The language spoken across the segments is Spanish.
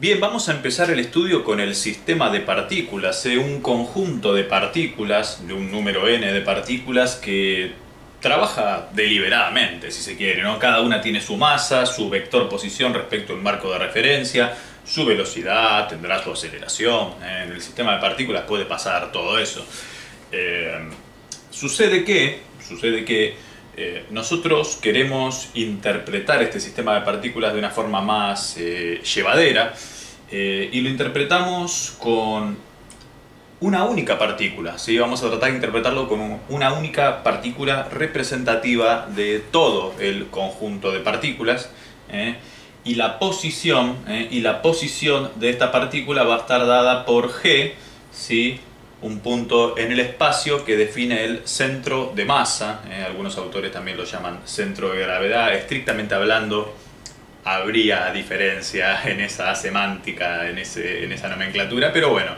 Bien, vamos a empezar el estudio con el sistema de partículas, un conjunto de partículas, de un número n de partículas que trabaja deliberadamente, si se quiere, ¿no? Cada una tiene su masa, su vector posición respecto al marco de referencia, su velocidad, tendrá su aceleración. En el sistema de partículas puede pasar todo eso. Sucede que nosotros queremos interpretar este sistema de partículas de una forma más llevadera y lo interpretamos con una única partícula, ¿sí? Vamos a tratar de interpretarlo con una única partícula representativa de todo el conjunto de partículas, y la posición de esta partícula va a estar dada por G, ¿sí? Un punto en el espacio que define el centro de masa. Algunos autores también lo llaman centro de gravedad. Estrictamente hablando, habría diferencia en esa semántica, en esa nomenclatura, pero bueno,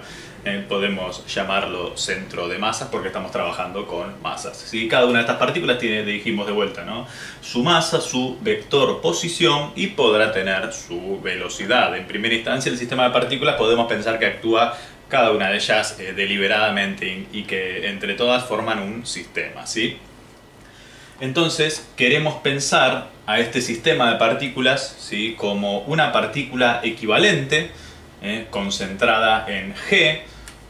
podemos llamarlo centro de masa porque estamos trabajando con masas, ¿sí? Cada una de estas partículas tiene, dijimos de vuelta, ¿no?, su masa, su vector posición y podrá tener su velocidad. En primera instancia, el sistema de partículas podemos pensar que actúa cada una de ellas deliberadamente y que entre todas forman un sistema, ¿sí? Entonces queremos pensar a este sistema de partículas, ¿sí?, como una partícula equivalente, concentrada en G.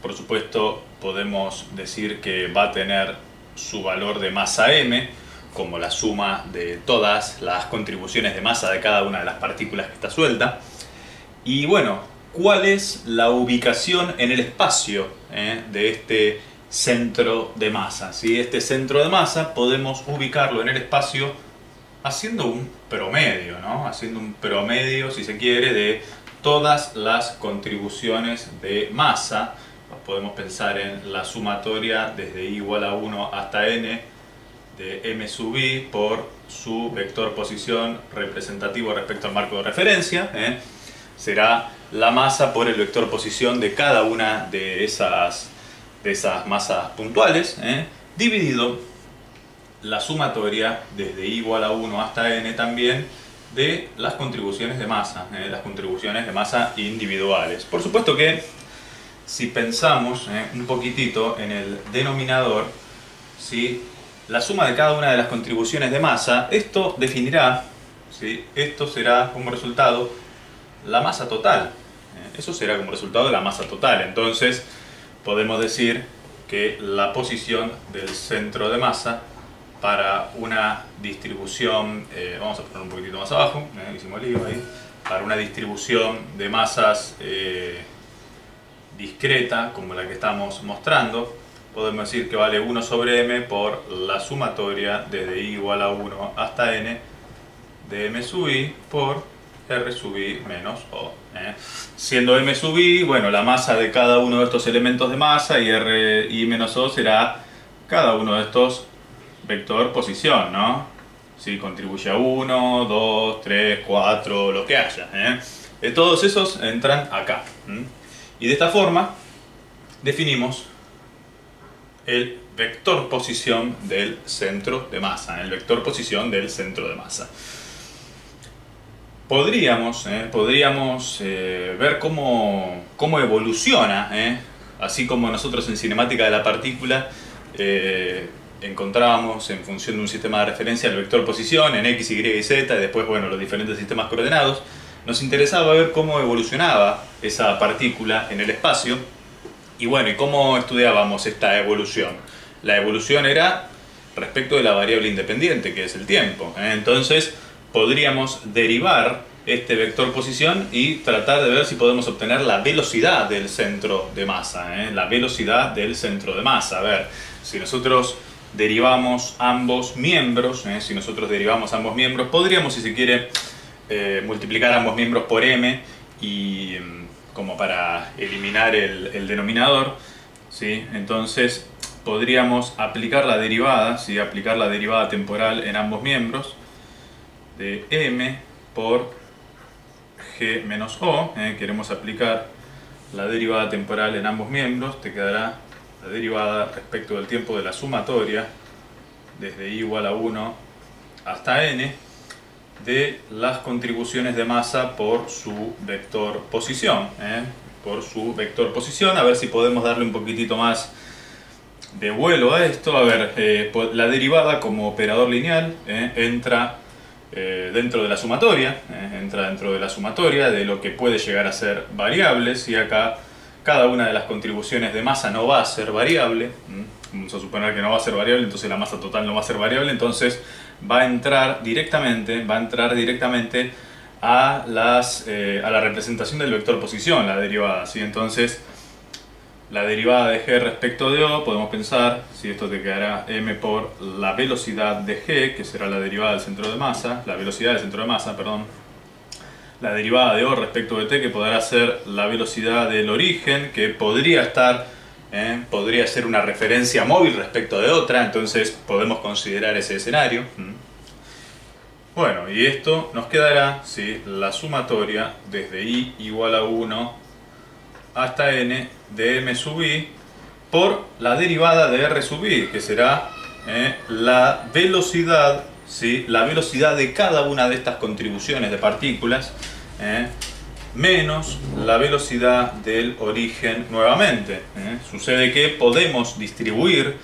Por supuesto, podemos decir que va a tener su valor de masa m, como la suma de todas las contribuciones de masa de cada una de las partículas que está suelta. Y bueno, ¿cuál es la ubicación en el espacio de este centro de masa? ¿Sí? Este centro de masa podemos ubicarlo en el espacio haciendo un promedio, ¿no? Haciendo un promedio, si se quiere, de todas las contribuciones de masa. Podemos pensar en la sumatoria desde i igual a 1 hasta n de m sub i por su vector posición representativo respecto al marco de referencia. Será la masa por el vector posición de cada una de esas masas puntuales, dividido la sumatoria desde i igual a 1 hasta n también de las contribuciones de masa, las contribuciones de masa individuales. Por supuesto que si pensamos un poquitito en el denominador, ¿sí?, la suma de cada una de las contribuciones de masa, esto definirá, ¿sí?, esto será como resultado la masa total. Eso será como resultado de la masa total. Entonces podemos decir que la posición del centro de masa para una distribución, vamos a poner un poquitito más abajo, hicimos lío ahí, para una distribución de masas discreta como la que estamos mostrando, podemos decir que vale 1 sobre m por la sumatoria desde i igual a 1 hasta n de m sub i por r sub i menos o. Siendo m sub i, bueno, la masa de cada uno de estos elementos de masa, y r i menos o será cada uno de estos vector posición, ¿no? Si contribuye a 1, 2, 3, 4, lo que haya, todos esos entran acá. Y de esta forma definimos el vector posición del centro de masa, el vector posición del centro de masa. Podríamos ver cómo evoluciona, así como nosotros en cinemática de la partícula encontrábamos en función de un sistema de referencia el vector posición en x, y y z, y después, bueno, los diferentes sistemas coordenados. Nos interesaba ver cómo evolucionaba esa partícula en el espacio. Y bueno, ¿y cómo estudiábamos esta evolución? La evolución era respecto de la variable independiente, que es el tiempo. Entonces podríamos derivar este vector posición y tratar de ver si podemos obtener la velocidad del centro de masa. La velocidad del centro de masa. A ver, si nosotros derivamos ambos miembros, podríamos, si se quiere, multiplicar ambos miembros por m y como para eliminar el denominador, ¿sí? Entonces podríamos aplicar la derivada, ¿sí?, aplicar la derivada temporal en ambos miembros de m por g menos o. Queremos aplicar la derivada temporal en ambos miembros, te quedará la derivada respecto del tiempo de la sumatoria desde i igual a 1 hasta n de las contribuciones de masa por su vector posición. Por su vector posición, a ver si podemos darle un poquitito más de vuelo a esto. A ver, la derivada como operador lineal entra dentro de la sumatoria, entra dentro de la sumatoria de lo que puede llegar a ser variables, y acá cada una de las contribuciones de masa no va a ser variable. Vamos a suponer que no va a ser variable, entonces la masa total no va a ser variable, entonces va a entrar directamente a la representación del vector posición, la derivada, ¿sí? Entonces, la derivada de g respecto de O, podemos pensar, si esto te quedará m por la velocidad de g, que será la derivada del centro de masa, la velocidad del centro de masa, perdón. La derivada de O respecto de t, que podrá ser la velocidad del origen, que podría ser una referencia móvil respecto de otra, entonces podemos considerar ese escenario. Bueno, y esto nos quedará, ¿sí?, la sumatoria desde i igual a 1 hasta n de m sub i por la derivada de r sub i, que será la velocidad, ¿sí?, la velocidad de cada una de estas contribuciones de partículas, menos la velocidad del origen nuevamente. Sucede que podemos distribuir,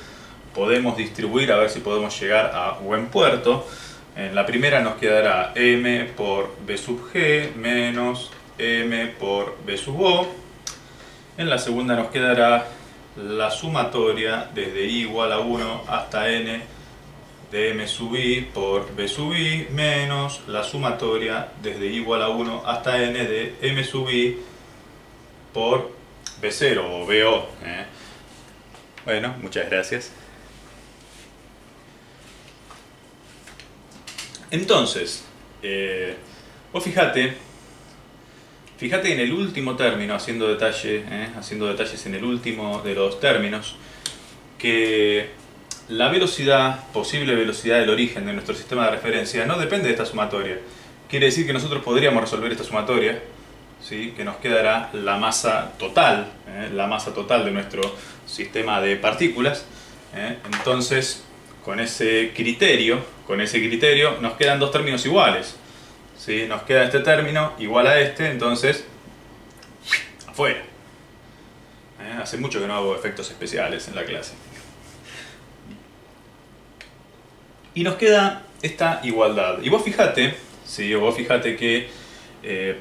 a ver si podemos llegar a buen puerto. En la primera nos quedará m por b sub g menos m por b sub o. En la segunda nos quedará la sumatoria desde i igual a 1 hasta n de m sub i por b sub i menos la sumatoria desde i igual a 1 hasta n de m sub i por b0 o bo. Bueno, muchas gracias. Entonces, vos fíjate en el último término, haciendo detalles en el último de los términos, que la posible velocidad del origen de nuestro sistema de referencia no depende de esta sumatoria. Quiere decir que nosotros podríamos resolver esta sumatoria, ¿sí?, que nos quedará la masa total de nuestro sistema de partículas. Entonces, con ese criterio nos quedan dos términos iguales, ¿sí? Nos queda este término igual a este, entonces afuera. Hace mucho que no hago efectos especiales en la clase. Y nos queda esta igualdad. Y vos fíjate que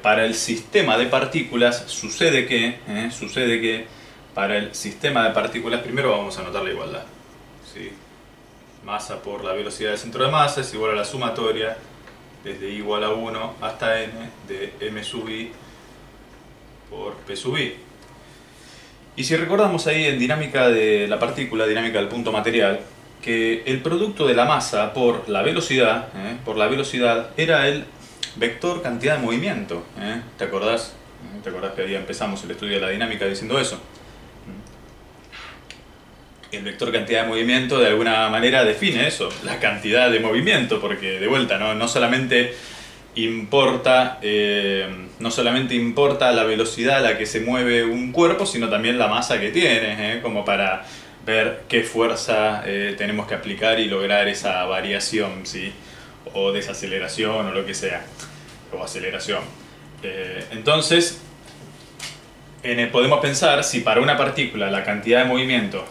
para el sistema de partículas sucede que para el sistema de partículas, primero vamos a anotar la igualdad, ¿sí? Masa por la velocidad del centro de masa es igual a la sumatoria desde i igual a 1 hasta n de m sub i por p sub i. Y si recordamos ahí en dinámica de la partícula, dinámica del punto material, que el producto de la masa por la velocidad era el vector cantidad de movimiento. ¿Te acordás? ¿Te acordás que ahí empezamos el estudio de la dinámica diciendo eso? El vector cantidad de movimiento de alguna manera define eso, la cantidad de movimiento, porque de vuelta no solamente importa la velocidad a la que se mueve un cuerpo, sino también la masa que tiene, como para ver qué fuerza tenemos que aplicar y lograr esa variación, ¿sí?, o desaceleración o lo que sea, o aceleración. Entonces, podemos pensar si para una partícula la cantidad de movimiento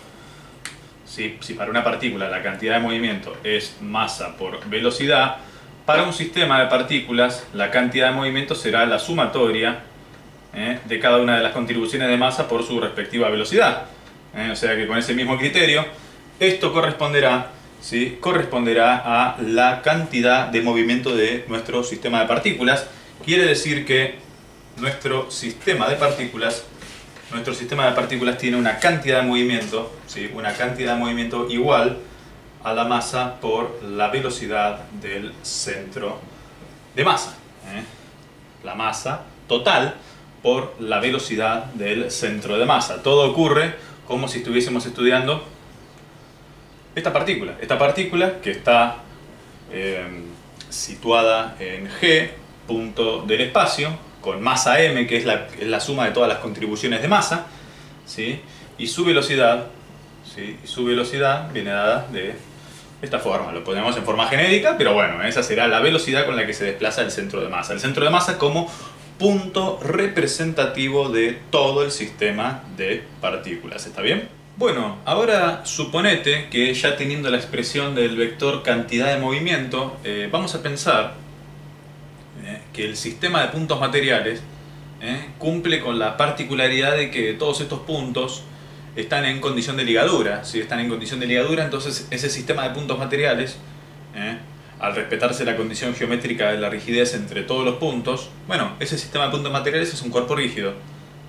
si para una partícula la cantidad de movimiento es masa por velocidad, para un sistema de partículas la cantidad de movimiento será la sumatoria de cada una de las contribuciones de masa por su respectiva velocidad. O sea que con ese mismo criterio, esto corresponderá a la cantidad de movimiento de nuestro sistema de partículas. Quiere decir que nuestro sistema de partículas tiene una cantidad de movimiento, ¿sí?, una cantidad de movimiento igual a la masa por la velocidad del centro de masa. La masa total por la velocidad del centro de masa. Todo ocurre como si estuviésemos estudiando esta partícula que está situada en G, punto del espacio, con masa m, que es la suma de todas las contribuciones de masa, ¿sí?, y su velocidad, ¿sí?, viene dada de esta forma. Lo ponemos en forma genérica, pero bueno, esa será la velocidad con la que se desplaza el centro de masa. El centro de masa como punto representativo de todo el sistema de partículas. ¿Está bien? Bueno, ahora suponete que ya teniendo la expresión del vector cantidad de movimiento, vamos a pensar que el sistema de puntos materiales cumple con la particularidad de que todos estos puntos están en condición de ligadura. Si están en condición de ligadura, entonces ese sistema de puntos materiales, al respetarse la condición geométrica de la rigidez entre todos los puntos, bueno, ese sistema de puntos materiales es un cuerpo rígido.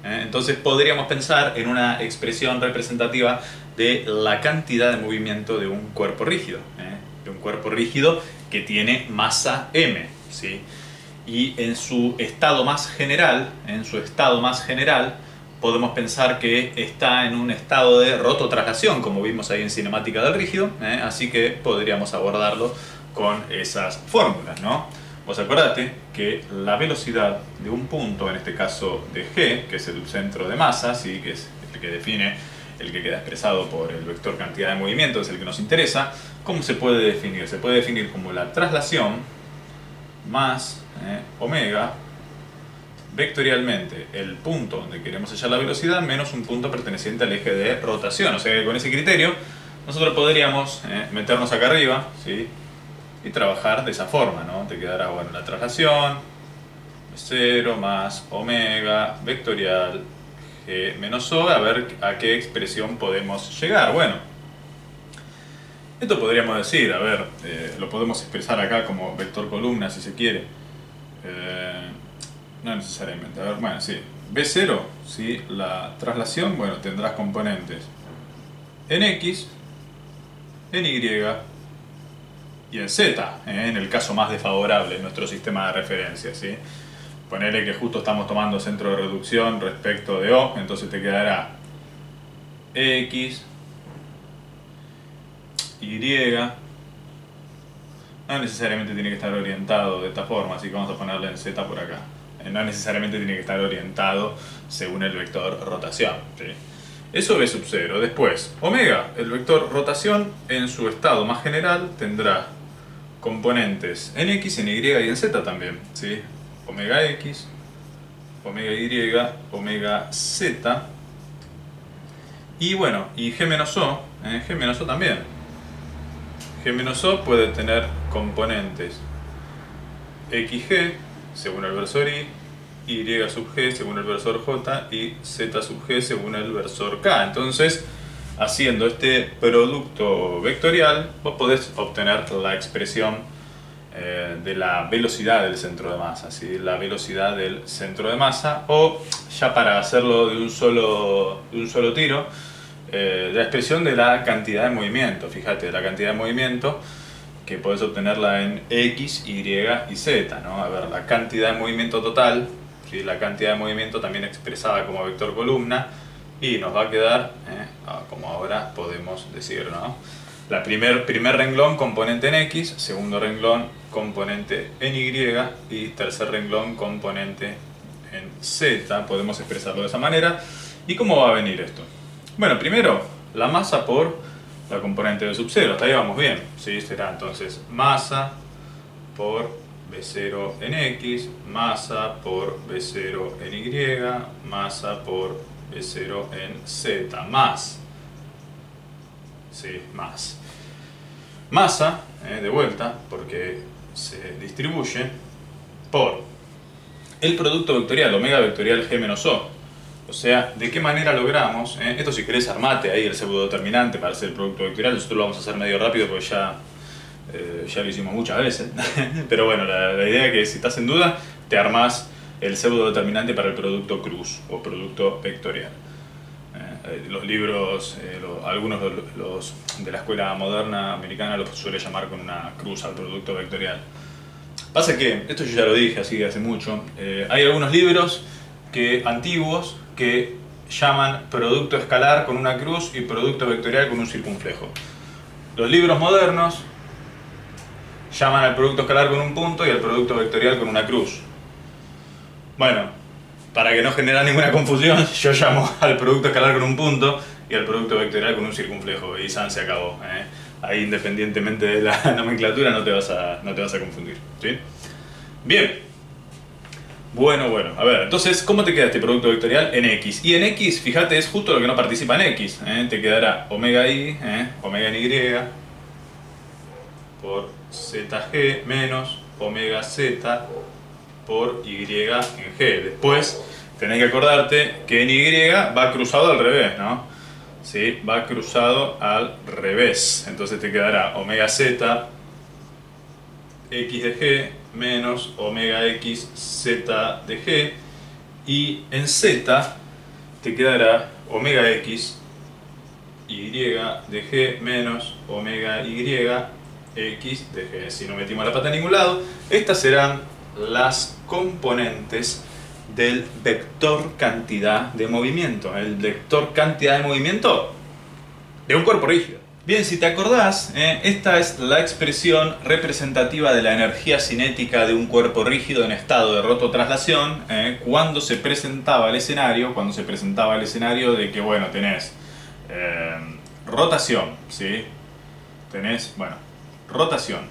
Entonces podríamos pensar en una expresión representativa de la cantidad de movimiento de un cuerpo rígido. De un cuerpo rígido que tiene masa m, ¿sí? Y en su estado más general, podemos pensar que está en un estado de rototraslación, como vimos ahí en cinemática del rígido, así que podríamos abordarlo con esas fórmulas, ¿no? Vos acordate que la velocidad de un punto, en este caso de G, que es el centro de masa, ¿sí? Que es el que define, el que queda expresado por el vector cantidad de movimiento, es el que nos interesa. ¿Cómo se puede definir? Se puede definir como la traslación más omega vectorialmente el punto donde queremos hallar la velocidad menos un punto perteneciente al eje de rotación. O sea que con ese criterio nosotros podríamos meternos acá arriba, ¿sí? Y trabajar de esa forma, ¿no? Te quedará, bueno, la traslación 0 más omega vectorial g menos o, a ver a qué expresión podemos llegar. Bueno, esto podríamos decir, a ver, lo podemos expresar acá como vector columna si se quiere. No necesariamente, a ver, bueno, sí. B0, ¿sí? La traslación, bueno, tendrás componentes en X, en Y y en Z, en el caso más desfavorable en nuestro sistema de referencia, ¿sí? Ponele que justo estamos tomando centro de reducción respecto de O, entonces te quedará X, Y, no necesariamente tiene que estar orientado de esta forma, así que vamos a ponerle en Z por acá. No necesariamente tiene que estar orientado según el vector rotación, ¿sí? Eso B sub 0. Después, omega, el vector rotación en su estado más general tendrá componentes en X, en Y y en Z también, ¿sí? Omega X, omega Y, omega Z. Y bueno, y G menos O, G menos O también. G menos O puede tener componentes XG según el versor Y sub G según el versor J y Z sub G según el versor K. Entonces, haciendo este producto vectorial, vos podés obtener la expresión de la velocidad del centro de masa, ¿sí? La velocidad del centro de masa, o ya para hacerlo de un solo tiro, la expresión de la cantidad de movimiento. Fíjate, la cantidad de movimiento que podés obtenerla en X, Y y Z, ¿no? A ver, la cantidad de movimiento total, ¿sí? La cantidad de movimiento también expresada como vector columna, y nos va a quedar, como ahora podemos decir, ¿no? La primer renglón componente en X, segundo renglón componente en Y y tercer renglón componente en Z. Podemos expresarlo de esa manera. ¿Y cómo va a venir esto? Bueno, primero la masa por la componente B sub 0, hasta ahí vamos bien, ¿sí? Será entonces masa por B0 en X, masa por B0 en Y, masa por B0 en Z, más, ¿sí? Más masa, de vuelta, porque se distribuye por el producto vectorial, omega vectorial G menos O. O sea, ¿de qué manera logramos? Esto, si querés, armate ahí el pseudo-determinante para hacer el producto vectorial. Nosotros lo vamos a hacer medio rápido porque ya lo hicimos muchas veces. Pero bueno, la idea es que si estás en duda, te armás el pseudo-determinante para el producto cruz o producto vectorial. Los libros, algunos de la escuela moderna americana los suele llamar con una cruz al producto vectorial. Pasa que, esto yo ya lo dije así hace mucho, hay algunos libros antiguos que llaman producto escalar con una cruz y producto vectorial con un circunflejo. Los libros modernos llaman al producto escalar con un punto y al producto vectorial con una cruz. Bueno, para que no genere ninguna confusión, yo llamo al producto escalar con un punto y al producto vectorial con un circunflejo, y san se acabó, ahí independientemente de la nomenclatura no te vas a confundir, ¿sí? Bien. Bueno, a ver, entonces, ¿cómo te queda este producto vectorial en X? Y en X, fíjate, es justo lo que no participa en X, ¿eh? Te quedará omega i, omega en Y, por ZG menos omega Z por Y en G. Después, tenés que acordarte que en Y va cruzado al revés, ¿no? Sí, va cruzado al revés. Entonces te quedará omega Z X de G menos omega X Z de G. Y en Z te quedará omega X Y de G menos omega Y X de G. Si no metimos la pata en ningún lado, estas serán las componentes del vector cantidad de movimiento. El vector cantidad de movimiento de un cuerpo rígido. Bien, si te acordás, esta es la expresión representativa de la energía cinética de un cuerpo rígido en estado de rototraslación, cuando se presentaba el escenario, de que, bueno, tenés rotación, ¿sí? Tenés, bueno, rotación,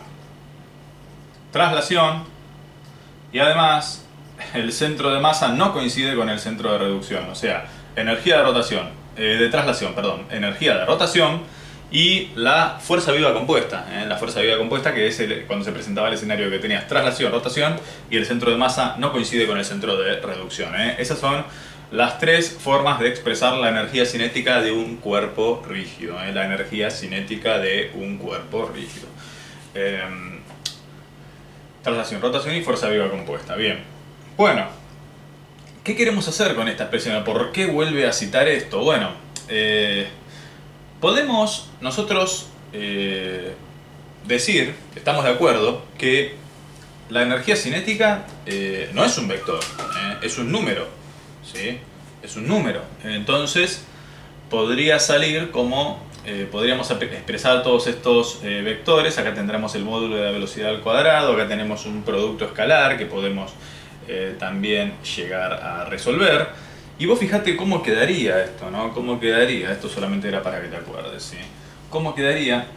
traslación y además el centro de masa no coincide con el centro de reducción, o sea, energía de rotación, de traslación, perdón, energía de rotación y la fuerza viva compuesta, la fuerza viva compuesta que es cuando se presentaba el escenario que tenías traslación, rotación y el centro de masa no coincide con el centro de reducción. Esas son las tres formas de expresar la energía cinética de un cuerpo rígido, la energía cinética de un cuerpo rígido. Traslación, rotación y fuerza viva compuesta. Bien. Bueno, ¿qué queremos hacer con esta expresión? ¿Por qué vuelve a citar esto? Bueno, podemos nosotros decir, estamos de acuerdo, que la energía cinética no es un vector, es un número, ¿sí? Es un número. Entonces, podría salir como, podríamos expresar todos estos vectores. Acá tendremos el módulo de la velocidad al cuadrado, acá tenemos un producto escalar que podemos también llegar a resolver. Y vos fijate cómo quedaría esto, ¿no? ¿Cómo quedaría? Esto solamente era para que te acuerdes, ¿sí? ¿Cómo quedaría?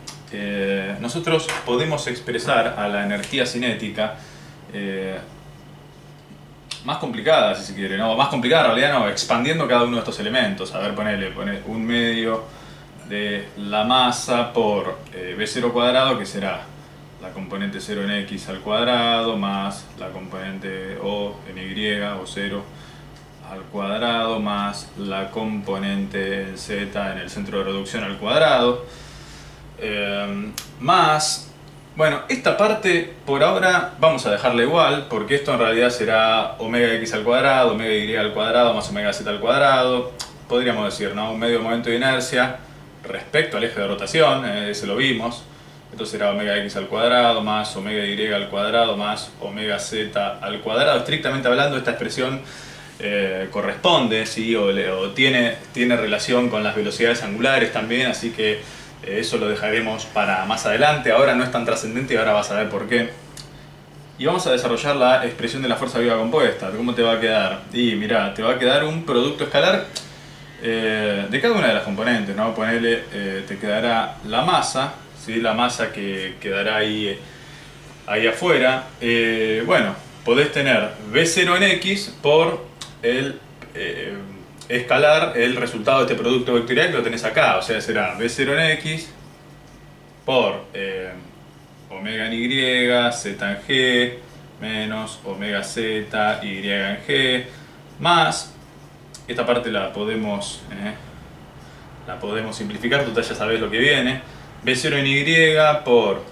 Nosotros podemos expresar a la energía cinética más complicada, si se quiere, ¿no? Más complicada en realidad no, expandiendo cada uno de estos elementos. A ver, ponele un medio de la masa por B0 cuadrado, que será la componente 0 en X al cuadrado, más la componente O en Y, o 0 al cuadrado, más la componente en Z en el centro de reducción al cuadrado, más, bueno, esta parte por ahora vamos a dejarla igual, porque esto en realidad será omega X al cuadrado, omega Y al cuadrado, más omega Z al cuadrado, podríamos decir, ¿no? Un medio momento de inercia respecto al eje de rotación, ese lo vimos. Esto será omega X al cuadrado, más omega Y al cuadrado, más omega Z al cuadrado. Estrictamente hablando, esta expresión corresponde, ¿sí? o tiene relación con las velocidades angulares también, así que eso lo dejaremos para más adelante. Ahora no es tan trascendente y ahora vas a ver por qué. Y vamos a desarrollar la expresión de la fuerza viva compuesta. ¿Cómo te va a quedar? Y mirá, te va a quedar un producto escalar de cada una de las componentes, ¿no? Ponele, te quedará la masa, ¿sí? La masa que quedará ahí afuera. Bueno, podés tener B0 en X por el escalar el resultado de este producto vectorial que lo tenés acá, o sea, será B0 en X por omega en Y, Z en G, menos omega Z, Y en G, más, esta parte la podemos simplificar, tú ya sabes lo que viene, B0 en Y por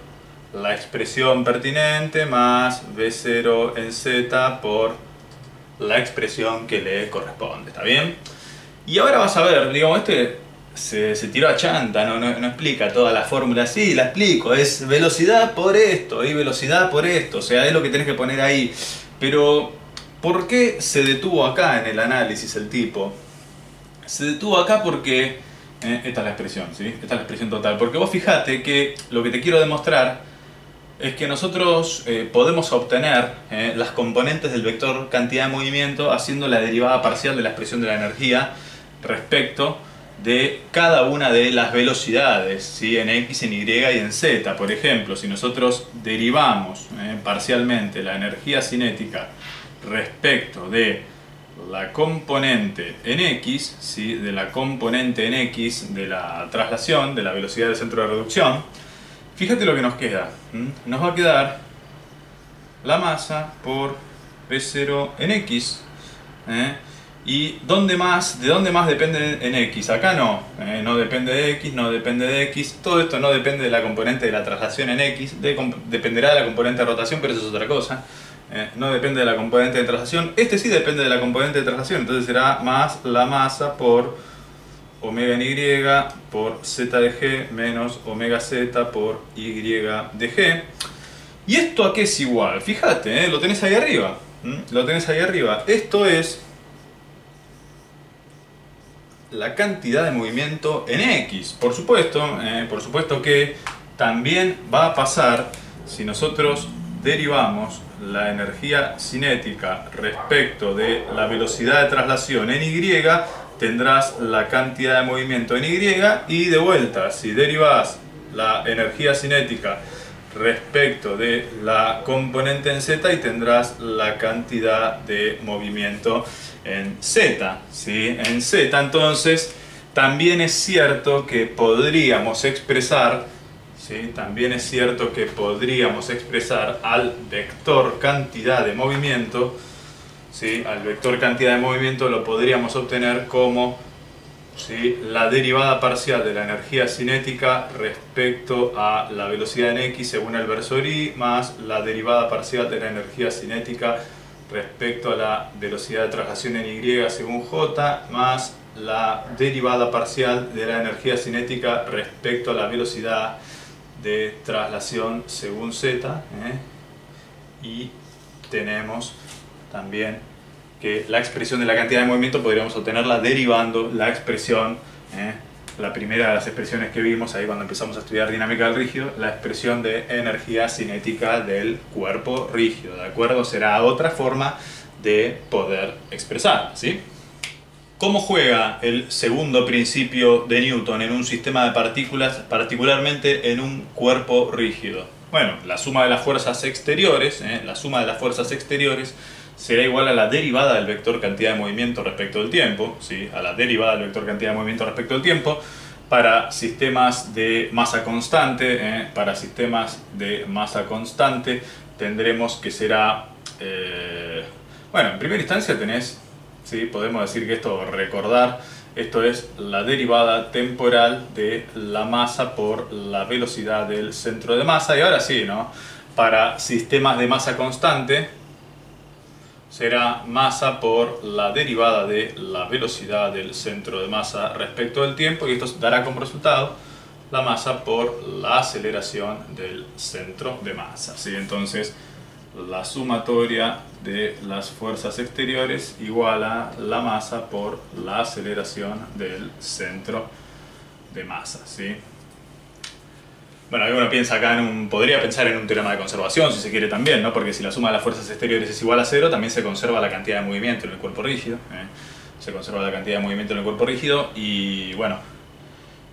la expresión pertinente, más B0 en Z por la expresión que le corresponde, ¿está bien? Y ahora vas a ver, digamos, se tiró a chanta, no explica toda la fórmula. Sí, la explico, es velocidad por esto y velocidad por esto, o sea, es lo que tenés que poner ahí. Pero, ¿por qué se detuvo acá en el análisis el tipo? Se detuvo acá porque, esta es la expresión, ¿sí? Esta es la expresión total, porque vos fijate que lo que te quiero demostrar es que nosotros podemos obtener las componentes del vector cantidad de movimiento haciendo la derivada parcial de la expresión de la energía respecto de cada una de las velocidades, ¿sí? En X, en Y y en Z. Por ejemplo, si nosotros derivamos parcialmente la energía cinética respecto de la componente en X, ¿sí? De la componente en X de la traslación, de la velocidad del centro de reducción, fíjate lo que nos queda. Nos va a quedar la masa por P0 en X. ¿Y de dónde más depende en X? Acá no. No depende de X, no depende de X. Todo esto no depende de la componente de la traslación en X. Dependerá de la componente de rotación, pero eso es otra cosa. No depende de la componente de traslación. Este sí depende de la componente de traslación. Entonces será más la masa por omega en Y por z de G menos omega z por Y de G. ¿Y esto a qué es igual? Fíjate, lo tenés ahí arriba. Lo tenés ahí arriba. Esto es la cantidad de movimiento en X. Por supuesto que también va a pasar si nosotros derivamos la energía cinética respecto de la velocidad de traslación en Y, tendrás la cantidad de movimiento en Y, y de vuelta, si derivas la energía cinética respecto de la componente en Z, y tendrás la cantidad de movimiento en Z, ¿sí? En Z. Entonces también es cierto que podríamos expresar, ¿sí? También es cierto que podríamos expresar al vector cantidad de movimiento, ¿sí? Al vector cantidad de movimiento lo podríamos obtener como, ¿sí? La derivada parcial de la energía cinética respecto a la velocidad en X según el versor Y, más la derivada parcial de la energía cinética respecto a la velocidad de traslación en Y según J, más la derivada parcial de la energía cinética respecto a la velocidad de traslación según Z. Y tenemos también que la expresión de la cantidad de movimiento podríamos obtenerla derivando la expresión, la primera de las expresiones que vimos ahí cuando empezamos a estudiar dinámica del rígido, la expresión de energía cinética del cuerpo rígido, ¿de acuerdo? Será otra forma de poder expresar, ¿sí? ¿Cómo juega el segundo principio de Newton en un sistema de partículas, particularmente en un cuerpo rígido? Bueno, la suma de las fuerzas exteriores, será igual a la derivada del vector cantidad de movimiento respecto del tiempo, ¿sí? A la derivada del vector cantidad de movimiento respecto del tiempo. Para sistemas de masa constante, tendremos que será, bueno, en primera instancia tenés, ¿sí? Podemos decir que esto es la derivada temporal de la masa por la velocidad del centro de masa. Y ahora sí, ¿no? Para sistemas de masa constante será masa por la derivada de la velocidad del centro de masa respecto del tiempo, y esto dará como resultado la masa por la aceleración del centro de masa, ¿sí? Entonces la sumatoria de las fuerzas exteriores igual a la masa por la aceleración del centro de masa, ¿sí? Bueno, uno piensa acá podría pensar en un teorema de conservación, si se quiere también, ¿no? Porque si la suma de las fuerzas exteriores es igual a 0, también se conserva la cantidad de movimiento en el cuerpo rígido, Se conserva la cantidad de movimiento en el cuerpo rígido, y bueno,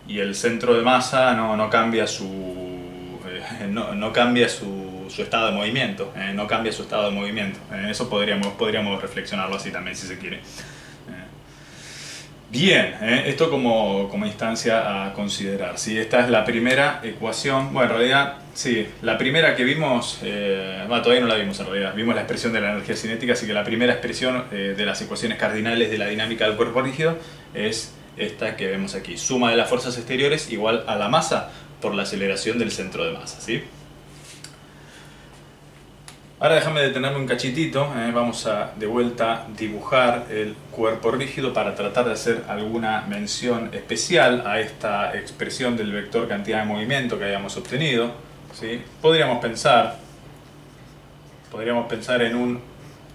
y el centro de masa no cambia no cambia su estado de movimiento, no cambia su estado de movimiento. Eso podríamos reflexionarlo así también, si se quiere. Bien, esto como instancia a considerar, ¿sí? Esta es la primera ecuación. Bueno, en realidad, sí, la primera que vimos, todavía no la vimos en realidad, vimos la expresión de la energía cinética, así que la primera expresión de las ecuaciones cardinales de la dinámica del cuerpo rígido es esta que vemos aquí. Suma de las fuerzas exteriores igual a la masa por la aceleración del centro de masa, ¿sí? Ahora déjame detenerme un cachitito, vamos a de vuelta dibujar el cuerpo rígido para tratar de hacer alguna mención especial a esta expresión del vector cantidad de movimiento que habíamos obtenido, ¿sí? Podríamos pensar en un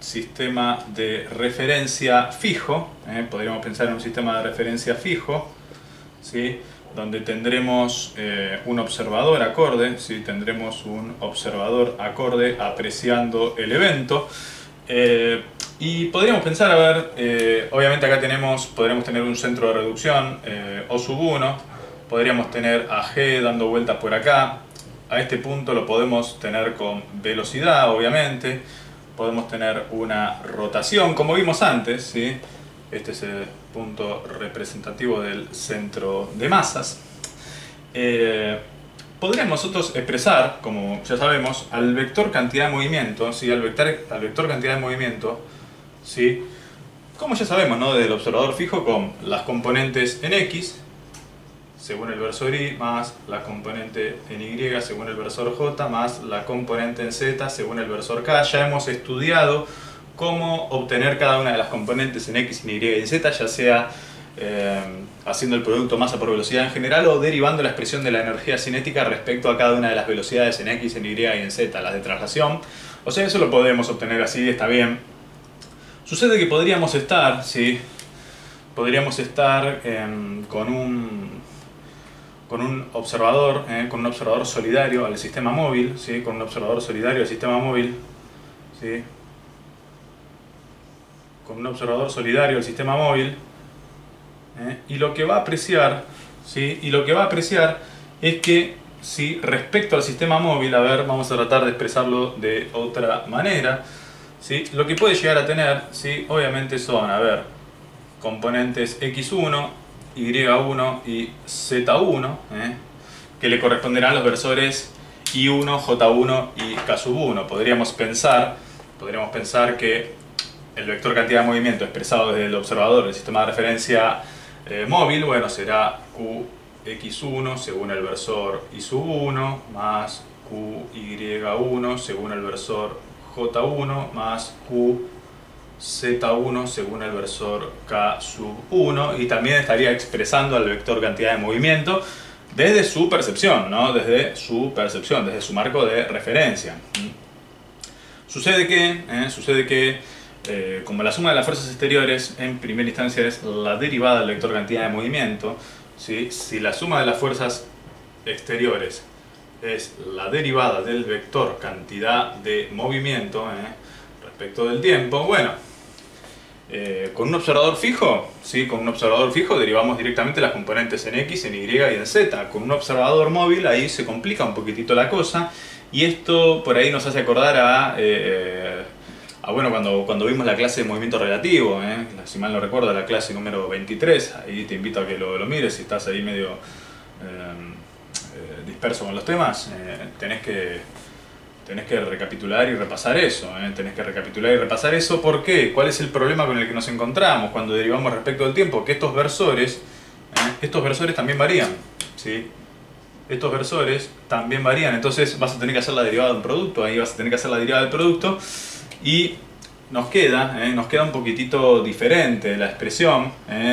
sistema de referencia fijo, ¿sí? Donde tendremos un observador acorde, ¿sí? Tendremos un observador acorde apreciando el evento. Y podríamos pensar, a ver, obviamente acá podríamos tener un centro de reducción, O sub 1, podríamos tener a G dando vueltas por acá, a este punto lo podemos tener con velocidad, obviamente, podemos tener una rotación, como vimos antes, ¿sí? Este es el punto representativo del centro de masas. Podríamos nosotros expresar, como ya sabemos, al vector cantidad de movimiento, ¿sí? al vector cantidad de movimiento, ¿sí? Como ya sabemos, ¿no? Desde el observador fijo con las componentes en X, según el versor Y, más la componente en Y, según el versor J, más la componente en Z, según el versor K. Ya hemos estudiado cómo obtener cada una de las componentes en X, en Y y en Z, ya sea haciendo el producto masa por velocidad en general o derivando la expresión de la energía cinética respecto a cada una de las velocidades en X, en Y y en Z, las de traslación. O sea, eso lo podemos obtener así, está bien. Sucede que podríamos estar, ¿sí? Podríamos estar con un observador solidario al sistema móvil, ¿sí? Con un observador solidario al sistema móvil, ¿sí? Con un observador solidario al sistema móvil, y lo que va a apreciar, ¿sí? Y lo que va a apreciar es que, ¿sí? Respecto al sistema móvil, a ver, vamos a tratar de expresarlo de otra manera, ¿sí? Lo que puede llegar a tener, ¿sí? Obviamente son, a ver, componentes X1, Y1 y Z1, que le corresponderán a los versores I1, J1 y K1. Podríamos pensar que el vector cantidad de movimiento expresado desde el observador del sistema de referencia móvil, bueno, será QX1 según el versor I1 más QY1 según el versor J1 más QZ1 según el versor K1, y también estaría expresando al vector cantidad de movimiento desde su percepción, ¿no? Desde su percepción, desde su marco de referencia. Sucede que como la suma de las fuerzas exteriores en primera instancia es la derivada del vector cantidad de movimiento, ¿sí? Si la suma de las fuerzas exteriores es la derivada del vector cantidad de movimiento respecto del tiempo, bueno, con un observador fijo, ¿sí? Con un observador fijo derivamos directamente las componentes en X, en Y y en Z. Con un observador móvil ahí se complica un poquitito la cosa, y esto por ahí nos hace acordar bueno, cuando vimos la clase de movimiento relativo, si mal no recuerdo, la clase número 23, ahí te invito a que lo mires si estás ahí medio disperso con los temas, tenés que recapitular y repasar eso, ¿Por qué? ¿Cuál es el problema con el que nos encontramos cuando derivamos respecto del tiempo? Que estos versores también varían, ¿sí? Estos versores también varían, entonces vas a tener que hacer la derivada de un producto, ahí vas a tener que hacer la derivada del producto, y nos queda un poquitito diferente la expresión,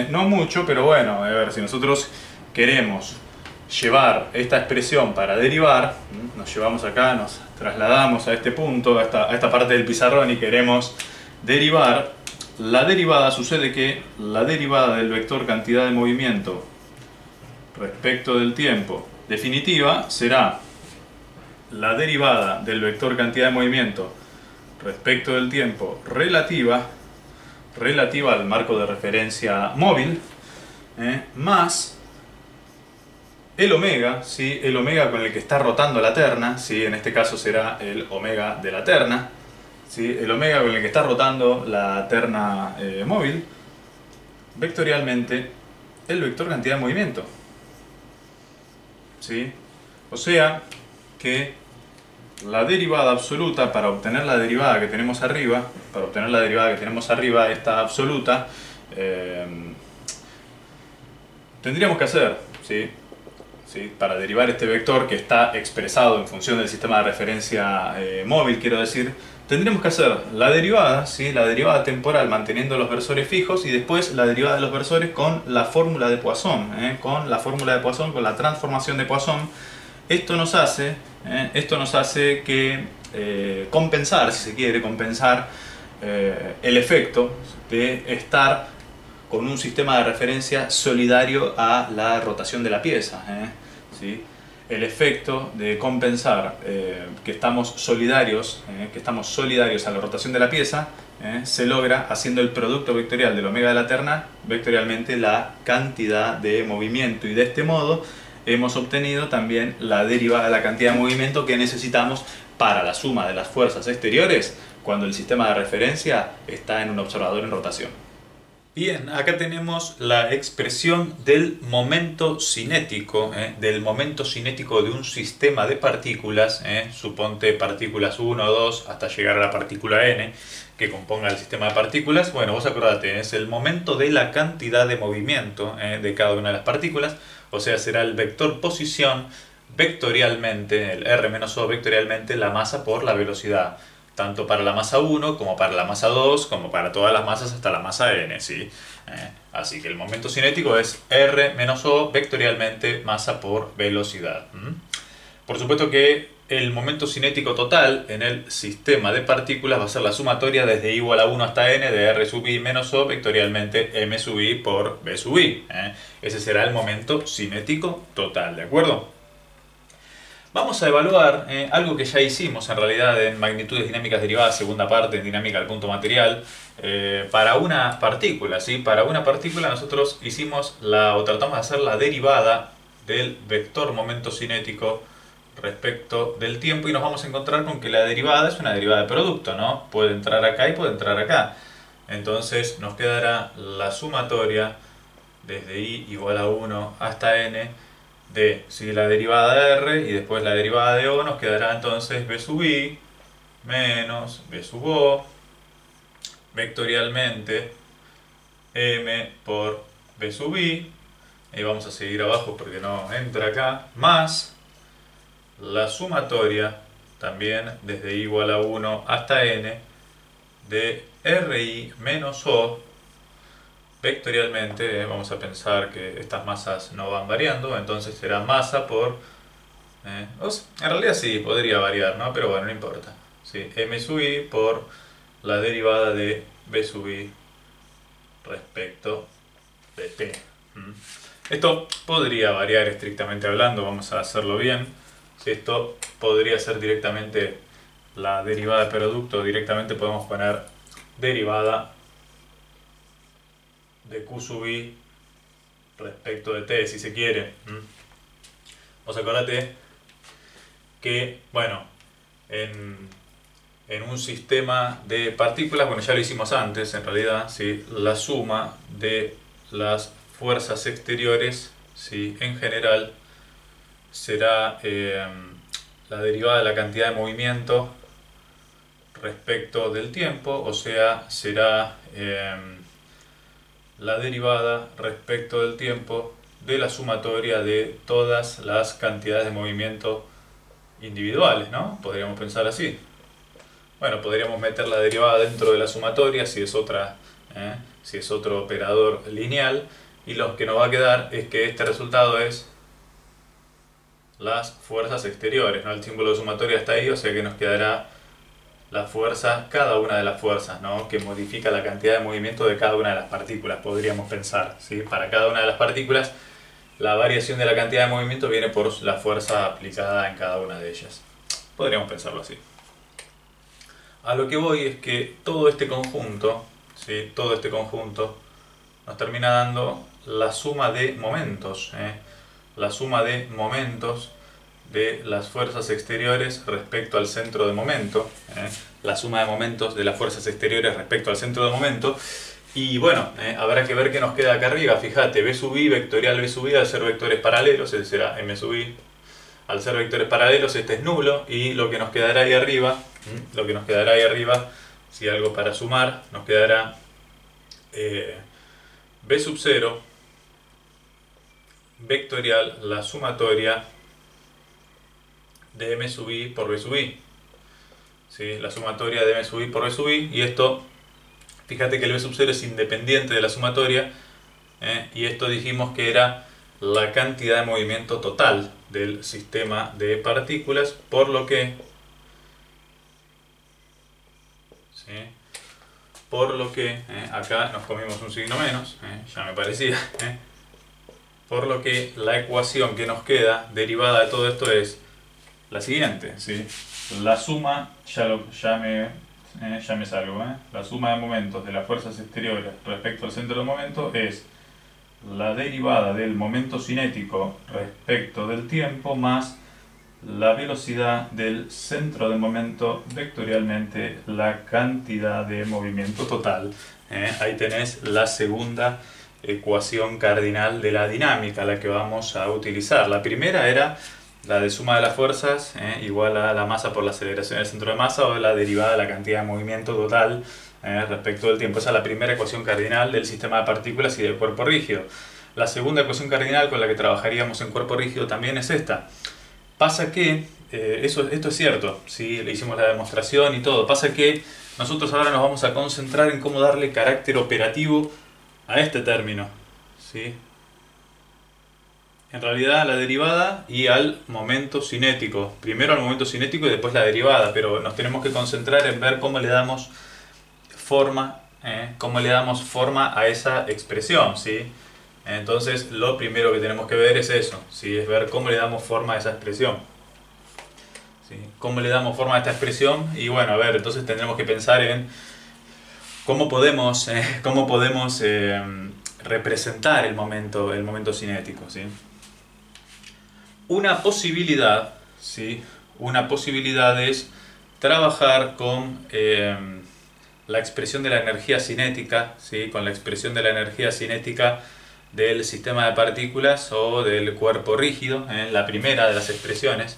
no mucho, pero bueno, a ver, si nosotros queremos llevar esta expresión para derivar, nos llevamos acá, nos trasladamos a este punto, a esta parte del pizarrón, y queremos derivar. La derivada, sucede que la derivada del vector cantidad de movimiento respecto del tiempo definitiva será la derivada del vector cantidad de movimiento respecto del tiempo relativa al marco de referencia móvil, más el omega, ¿sí? El omega con el que está rotando la terna, ¿sí? En este caso será el omega de la terna, ¿sí? El omega con el que está rotando la terna móvil, vectorialmente el vector cantidad de movimiento, ¿sí? O sea que la derivada absoluta, para obtener la derivada que tenemos arriba, esta absoluta, tendríamos que hacer, ¿sí? Para derivar este vector que está expresado en función del sistema de referencia móvil, quiero decir, tendríamos que hacer la derivada, ¿sí? La derivada temporal manteniendo los versores fijos, y después la derivada de los versores con la fórmula de Poisson, con la transformación de Poisson. Esto nos hace que compensar, si se quiere, el efecto de estar con un sistema de referencia solidario a la rotación de la pieza, ¿sí? el efecto de compensar que estamos solidarios a la rotación de la pieza, se logra haciendo el producto vectorial del omega de la terna vectorialmente la cantidad de movimiento, y de este modo hemos obtenido también la derivada de la cantidad de movimiento que necesitamos para la suma de las fuerzas exteriores cuando el sistema de referencia está en un observador en rotación. Bien, acá tenemos la expresión del momento cinético, de un sistema de partículas, suponte partículas 1 o 2 hasta llegar a la partícula n que componga el sistema de partículas. Bueno, vos acordate, es el momento de la cantidad de movimiento de cada una de las partículas, o sea, será el vector posición vectorialmente, el r menos o vectorialmente la masa por la velocidad, tanto para la masa 1 como para la masa 2, como para todas las masas hasta la masa n, ¿sí? Así que el momento cinético es r menos o vectorialmente masa por velocidad. Por supuesto que el momento cinético total en el sistema de partículas va a ser la sumatoria desde i igual a 1 hasta n de r sub i menos o vectorialmente m sub i por v sub i. Ese será el momento cinético total, ¿de acuerdo? Vamos a evaluar algo que ya hicimos en realidad en magnitudes dinámicas derivadas, segunda parte en dinámica del punto material, para una partícula, ¿sí? Para una partícula nosotros tratamos de hacer la derivada del vector momento cinético respecto del tiempo, y nos vamos a encontrar con que la derivada es una derivada de producto, ¿no? Puede entrar acá y puede entrar acá. Entonces nos quedará la sumatoria desde i igual a 1 hasta n de la derivada de r y después la derivada de o, nos quedará entonces v sub i menos v sub o vectorialmente m por v sub i, y vamos a seguir abajo porque no entra acá, más la sumatoria también desde i igual a 1 hasta n de ri menos o vectorialmente, vamos a pensar que estas masas no van variando, entonces será masa por... en realidad sí, podría variar, ¿no? Pero bueno, no importa. ¿Sí? M sub i por la derivada de v sub i respecto de t. Esto podría variar estrictamente hablando, vamos a hacerlo bien. Si esto podría ser directamente la derivada de producto, directamente podemos poner derivada de q sub i respecto de t, si se quiere. Vos acordate que, bueno, en un sistema de partículas, bueno, ya lo hicimos antes, en realidad, ¿sí? La suma de las fuerzas exteriores, ¿sí? En general, será la derivada de la cantidad de movimiento respecto del tiempo, o sea, será la derivada respecto del tiempo de la sumatoria de todas las cantidades de movimiento individuales, ¿no? Podríamos pensar así. Bueno, podríamos meter la derivada dentro de la sumatoria si es otro operador lineal, y lo que nos va a quedar es que este resultado es las fuerzas exteriores, ¿no? El símbolo de sumatoria está ahí, o sea que nos quedará la fuerza, cada una de las fuerzas, ¿no? Que modifica la cantidad de movimiento de cada una de las partículas, podríamos pensar, ¿sí? Para cada una de las partículas, la variación de la cantidad de movimiento viene por la fuerza aplicada en cada una de ellas. Podríamos pensarlo así. A lo que voy es que todo este conjunto, ¿sí? Todo este conjunto nos termina dando la suma de momentos, la suma de momentos de las fuerzas exteriores respecto al centro de momento, la suma de momentos de las fuerzas exteriores respecto al centro de momento. Y bueno, habrá que ver qué nos queda acá arriba. Fíjate, v sub i vectorial v sub i, al ser vectores paralelos, ese será m sub i. Al ser vectores paralelos, este es nulo, y lo que nos quedará ahí arriba, si algo para sumar, nos quedará v sub 0 vectorial la sumatoria de m sub i por v sub i. ¿Sí? La sumatoria de m sub i por v sub i, y esto, fíjate que el v sub 0 es independiente de la sumatoria, y esto dijimos que era la cantidad de movimiento total del sistema de partículas, por lo que acá nos comimos un signo menos, ya me parecía, Por lo que la ecuación que nos queda derivada de todo esto es la siguiente, ¿sí? La suma, ya me salgo, la suma de momentos de las fuerzas exteriores respecto al centro de momento es la derivada del momento cinético respecto del tiempo más la velocidad del centro de momento vectorialmente la cantidad de movimiento total. Ahí tenés la segunda ecuación cardinal de la dinámica, la que vamos a utilizar. La primera era la de suma de las fuerzas igual a la masa por la aceleración del centro de masa, o la derivada de la cantidad de movimiento total respecto del tiempo. Esa es la primera ecuación cardinal del sistema de partículas y del cuerpo rígido. La segunda ecuación cardinal con la que trabajaríamos en cuerpo rígido también es esta. Pasa que, esto es cierto, ¿sí? Le hicimos la demostración y todo. Pasa que nosotros ahora nos vamos a concentrar en cómo darle carácter operativo a este término, ¿sí? En realidad a la derivada y al momento cinético. Primero al momento cinético y después la derivada, pero nos tenemos que concentrar en ver cómo le damos forma, a esa expresión, ¿sí? Entonces lo primero que tenemos que ver es eso, ¿sí? Es ver cómo le damos forma a esa expresión, ¿sí? ¿Cómo le damos forma a esta expresión? Y bueno, a ver, entonces tendremos que pensar en cómo podemos representar el momento cinético, ¿sí? Una posibilidad, ¿sí? Una posibilidad es trabajar con la expresión de la energía cinética, ¿sí? Con la expresión de la energía cinética del sistema de partículas o del cuerpo rígido, la primera de las expresiones,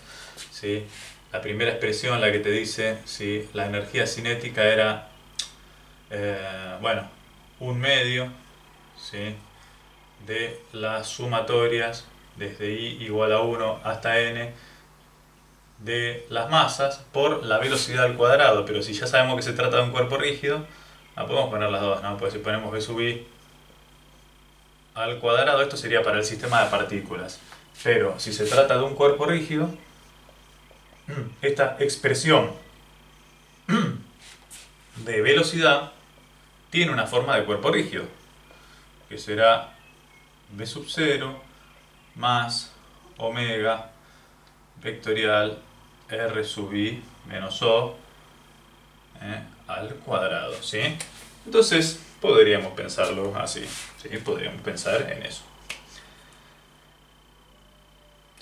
¿sí? La primera expresión, la que te dice, ¿sí? La energía cinética era, bueno, un medio, ¿sí? De las sumatorias desde I igual a 1 hasta N de las masas por la velocidad al cuadrado. Pero si ya sabemos que se trata de un cuerpo rígido, no podemos poner las dos, ¿no? Pues si ponemos V sub I al cuadrado, esto sería para el sistema de partículas. Pero si se trata de un cuerpo rígido, esta expresión de velocidad tiene una forma de cuerpo rígido, que será V sub 0 más omega vectorial R sub I menos O al cuadrado, ¿sí? Entonces podríamos pensarlo así, ¿sí? Podríamos pensar en eso,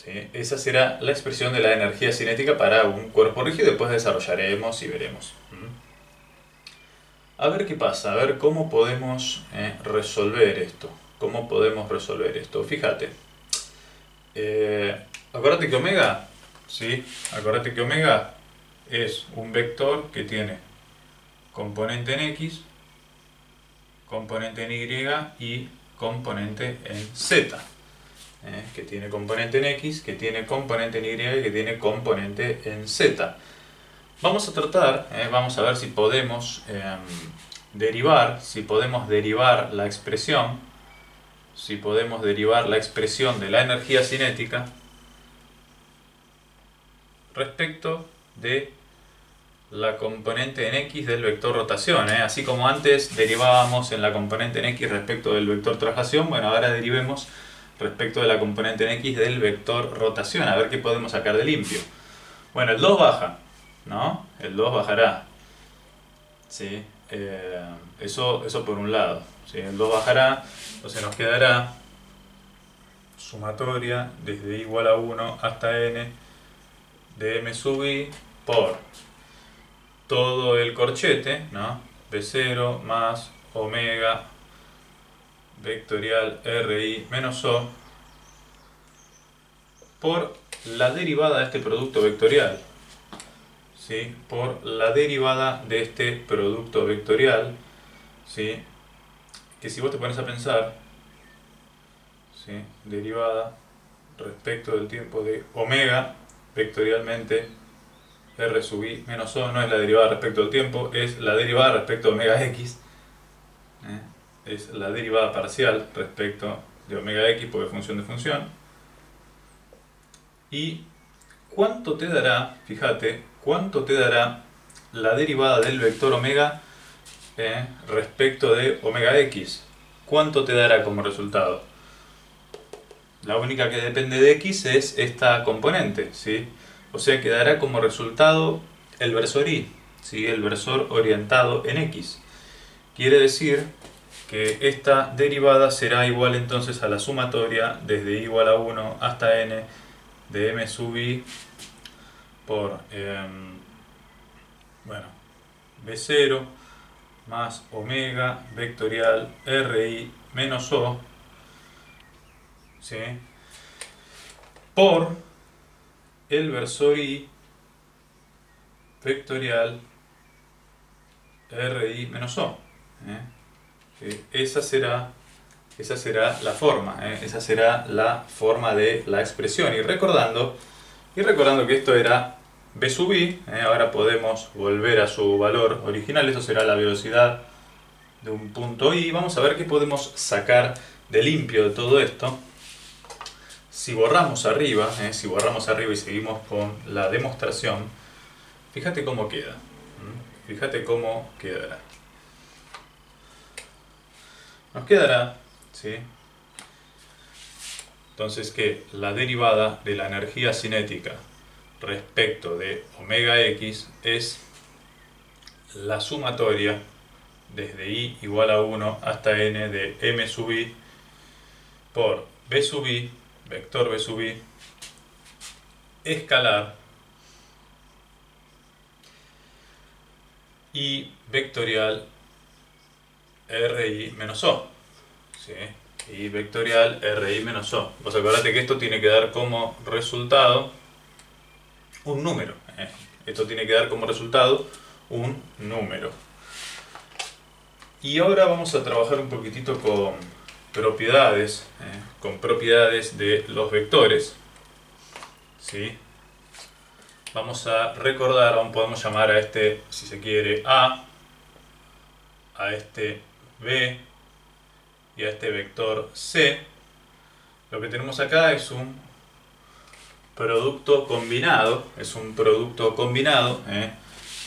¿sí? Esa será la expresión de la energía cinética para un cuerpo rígido. Después desarrollaremos y veremos. A ver qué pasa, a ver cómo podemos resolver esto. ¿Cómo podemos resolver esto? Fíjate. Acuérdate que omega, ¿sí? Acuérdate que omega es un vector que tiene componente en X, componente en Y y componente en Z. Que tiene componente en X, que tiene componente en Y y que tiene componente en Z. Vamos a tratar, vamos a ver si podemos derivar la expresión, de la energía cinética respecto de la componente en X del vector rotación, así como antes derivábamos en la componente en X respecto del vector traslación. Bueno, ahora derivemos respecto de la componente en X del vector rotación, a ver qué podemos sacar de limpio. Bueno, el 2 baja, ¿no? El 2 bajará, ¿sí? Eso por un lado, ¿sí? El 2 bajará, entonces nos quedará sumatoria desde I igual a 1 hasta N de M sub I por todo el corchete, ¿no? V0 más omega vectorial RI menos O por la derivada de este producto vectorial, ¿sí? Por la derivada de este producto vectorial, ¿sí? Que si vos te pones a pensar, ¿sí? Derivada respecto del tiempo de omega vectorialmente R sub I menos O, no es la derivada respecto del tiempo, es la derivada respecto de omega X, es la derivada parcial respecto de omega X porque es función de función. ¿Y cuánto te dará, fíjate, cuánto te dará la derivada del vector omega respecto de omega X? ¿Cuánto te dará como resultado? La única que depende de x es esta componente, ¿sí? O sea que dará como resultado el versor y, ¿sí? El versor orientado en x. Quiere decir que esta derivada será igual entonces a la sumatoria desde i igual a 1 hasta n de m sub i por bueno, b0 más omega vectorial ri menos o, ¿sí? Por el versor i vectorial ri menos o. Esa será la forma, esa será la forma de la expresión. Y recordando que esto era b sub i, ahora podemos volver a su valor original. Esto será la velocidad de un punto i. Vamos a ver qué podemos sacar de limpio de todo esto. Si borramos arriba y seguimos con la demostración, fíjate cómo queda. Fíjate cómo quedará. Nos quedará, ¿sí? Entonces que la derivada de la energía cinética respecto de omega x es la sumatoria desde i igual a 1 hasta n de m sub i por b sub i, vector b sub i, escalar y vectorial ri menos o, ¿sí? Y vectorial ri menos o. Vos acordate que esto tiene que dar como resultado un número. Esto tiene que dar como resultado un número. Y ahora vamos a trabajar un poquitito con propiedades de los vectores, ¿sí? Vamos a recordar, aún podemos llamar a este, si se quiere, a este b y a este vector c. Lo que tenemos acá es un producto combinado,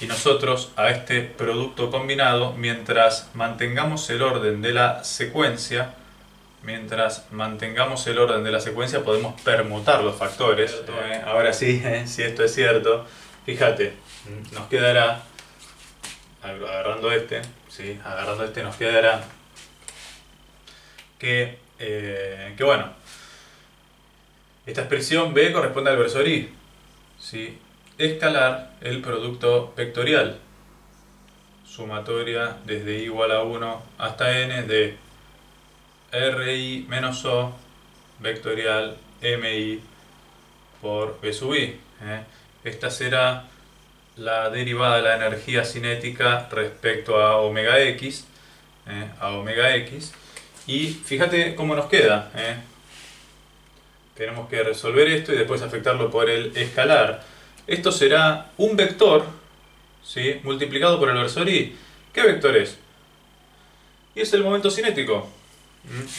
y nosotros a este producto combinado, mientras mantengamos el orden de la secuencia, podemos permutar los factores. Ahora sí, si esto es cierto, fíjate, nos quedará, agarrando este, ¿sí? Nos quedará que bueno, esta expresión b corresponde al versor i, ¿sí? Escalar el producto vectorial, sumatoria desde i igual a 1 hasta n de ri menos o vectorial mi por b sub i. Esta será la derivada de la energía cinética respecto a omega x, y fíjate cómo nos queda. Tenemos que resolver esto y después afectarlo por el escalar. Esto será un vector, ¿sí? Multiplicado por el versor i. ¿Qué vector es? Y es el momento cinético.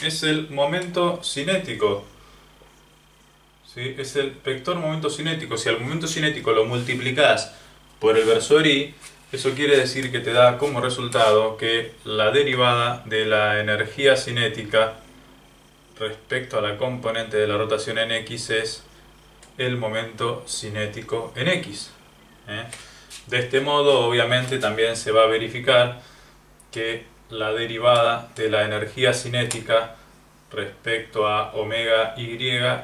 Es el momento cinético. ¿Sí? Es el vector momento cinético. Si al momento cinético lo multiplicás por el versor i, eso quiere decir que te da como resultado que la derivada de la energía cinética respecto a la componente de la rotación en x es el momento cinético en x. De este modo, obviamente, también se va a verificar que la derivada de la energía cinética respecto a omega y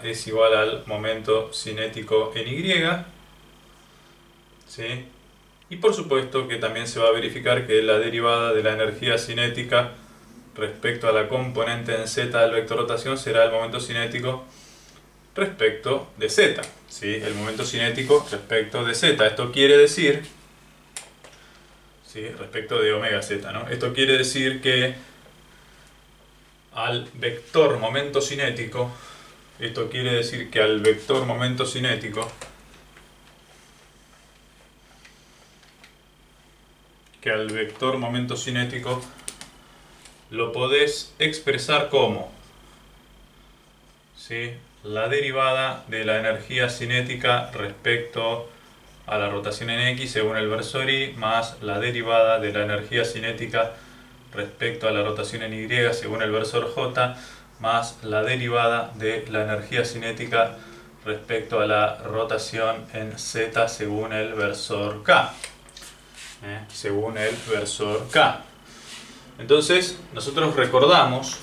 es igual al momento cinético en y, ¿sí? Y por supuesto que también se va a verificar que la derivada de la energía cinética respecto a la componente en z del vector rotación será el momento cinético respecto de z, ¿sí? El momento cinético respecto de z. Esto quiere decir, ¿sí? Respecto de omega z, ¿no? Esto quiere decir que al vector momento cinético, lo podés expresar como, ¿sí? La derivada de la energía cinética respecto a la rotación en x según el versor i más la derivada de la energía cinética respecto a la rotación en y según el versor j más la derivada de la energía cinética respecto a la rotación en z según el versor k. Según el versor k. Entonces, nosotros recordamos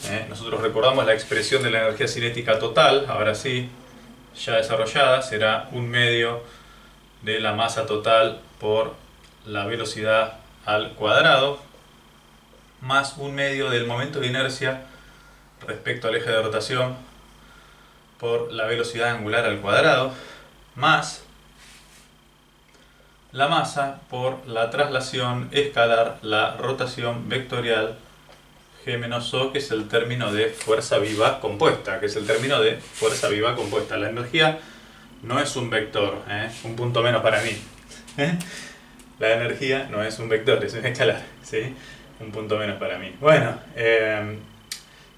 la expresión de la energía cinética total, ahora sí, ya desarrollada, será 1/2 de la masa total por la velocidad al cuadrado, más 1/2 del momento de inercia respecto al eje de rotación por la velocidad angular al cuadrado, más la masa por la traslación escalar, la rotación vectorial G menos O, que es el término de fuerza viva compuesta, La energía no es un vector, un punto menos para mí. La energía no es un vector, es un escalar, ¿sí? Un punto menos para mí. Bueno, ¿qué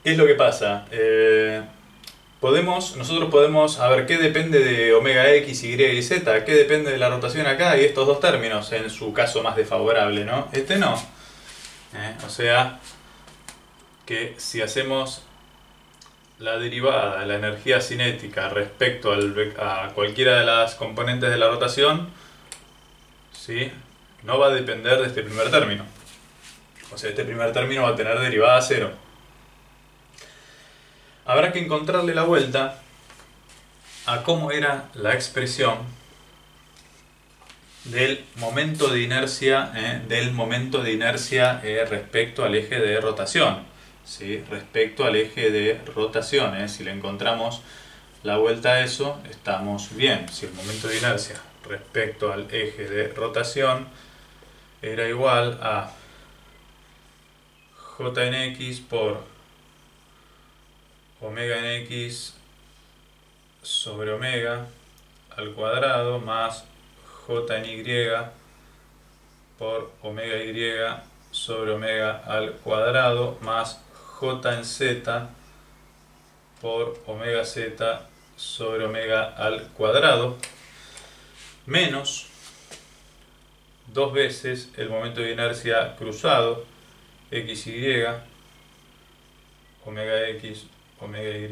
es lo que pasa? Nosotros podemos, a ver, ¿qué depende de omega x, y y z? ¿Qué depende de la rotación acá y estos dos términos en su caso más desfavorable, ¿no? Este no. O sea, que si hacemos la derivada de la energía cinética respecto a cualquiera de las componentes de la rotación, ¿sí?, no va a depender de este primer término. O sea, este primer término va a tener derivada a cero. Habrá que encontrarle la vuelta a cómo era la expresión del momento de inercia, respecto al eje de rotación. ¿Sí? Respecto al eje de rotación, si le encontramos la vuelta a eso, estamos bien. Si el momento de inercia respecto al eje de rotación era igual a j en x por omega en x sobre omega al cuadrado más j en y por omega y sobre omega al cuadrado más j en z por omega z sobre omega al cuadrado, menos 2 veces el momento de inercia cruzado xy, omega x, omega y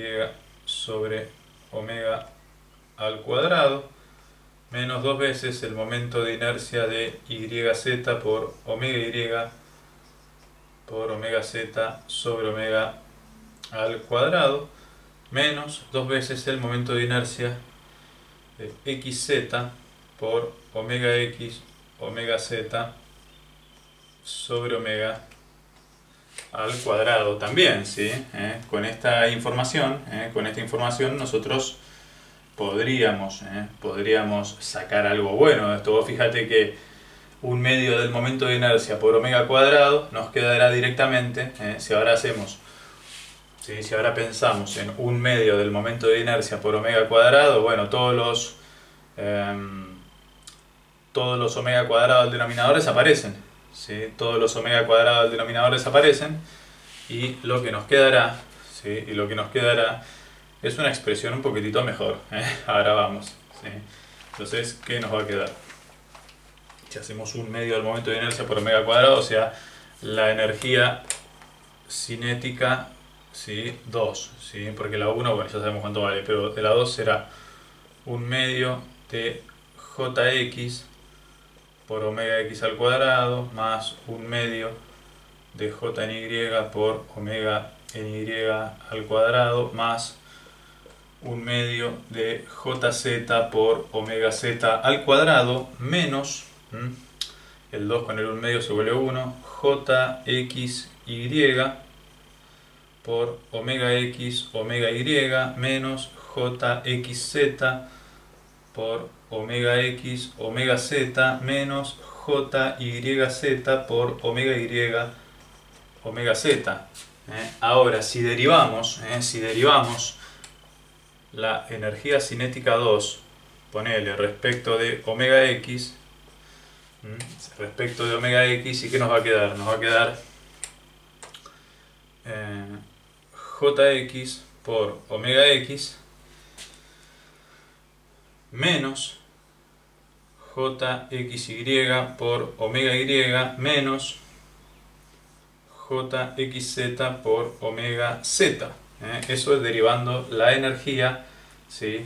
sobre omega al cuadrado, menos 2 veces el momento de inercia de yz por omega y por omega z sobre omega al cuadrado, menos 2 veces el momento de inercia de xz por omega x, omega z sobre omega al cuadrado también, ¿sí? Con esta información nosotros podríamos sacar algo bueno de esto. Vos fíjate que 1/2 del momento de inercia por omega cuadrado nos quedará directamente, si ahora pensamos en 1/2 del momento de inercia por omega cuadrado, bueno, todos los omega cuadrados del denominador desaparecen, ¿sí? Todos los omega cuadrados del denominador desaparecen y lo que nos quedará, ¿sí?, es una expresión un poquitito mejor, Ahora vamos, ¿sí? Entonces, ¿qué nos va a quedar? Si hacemos 1/2 del momento de inercia por omega cuadrado, o sea, la energía cinética, ¿sí?, 2, ¿sí? Porque la 1, bueno, ya sabemos cuánto vale, pero de la 2 será 1/2 de jx por omega x al cuadrado más 1/2 de j en y por omega en y al cuadrado más 1/2 de jz por omega z al cuadrado menos, el 2 con el 1/2 se vuelve 1, jxy por omega x, omega y menos jxz por omega x, omega z menos jyz por omega y, omega z. Ahora, si derivamos la energía cinética 2, ponele respecto de omega x, ¿y qué nos va a quedar? Nos va a quedar jx por omega x menos jxy por omega y menos jxz por omega z. Eso es derivando la energía, ¿sí?,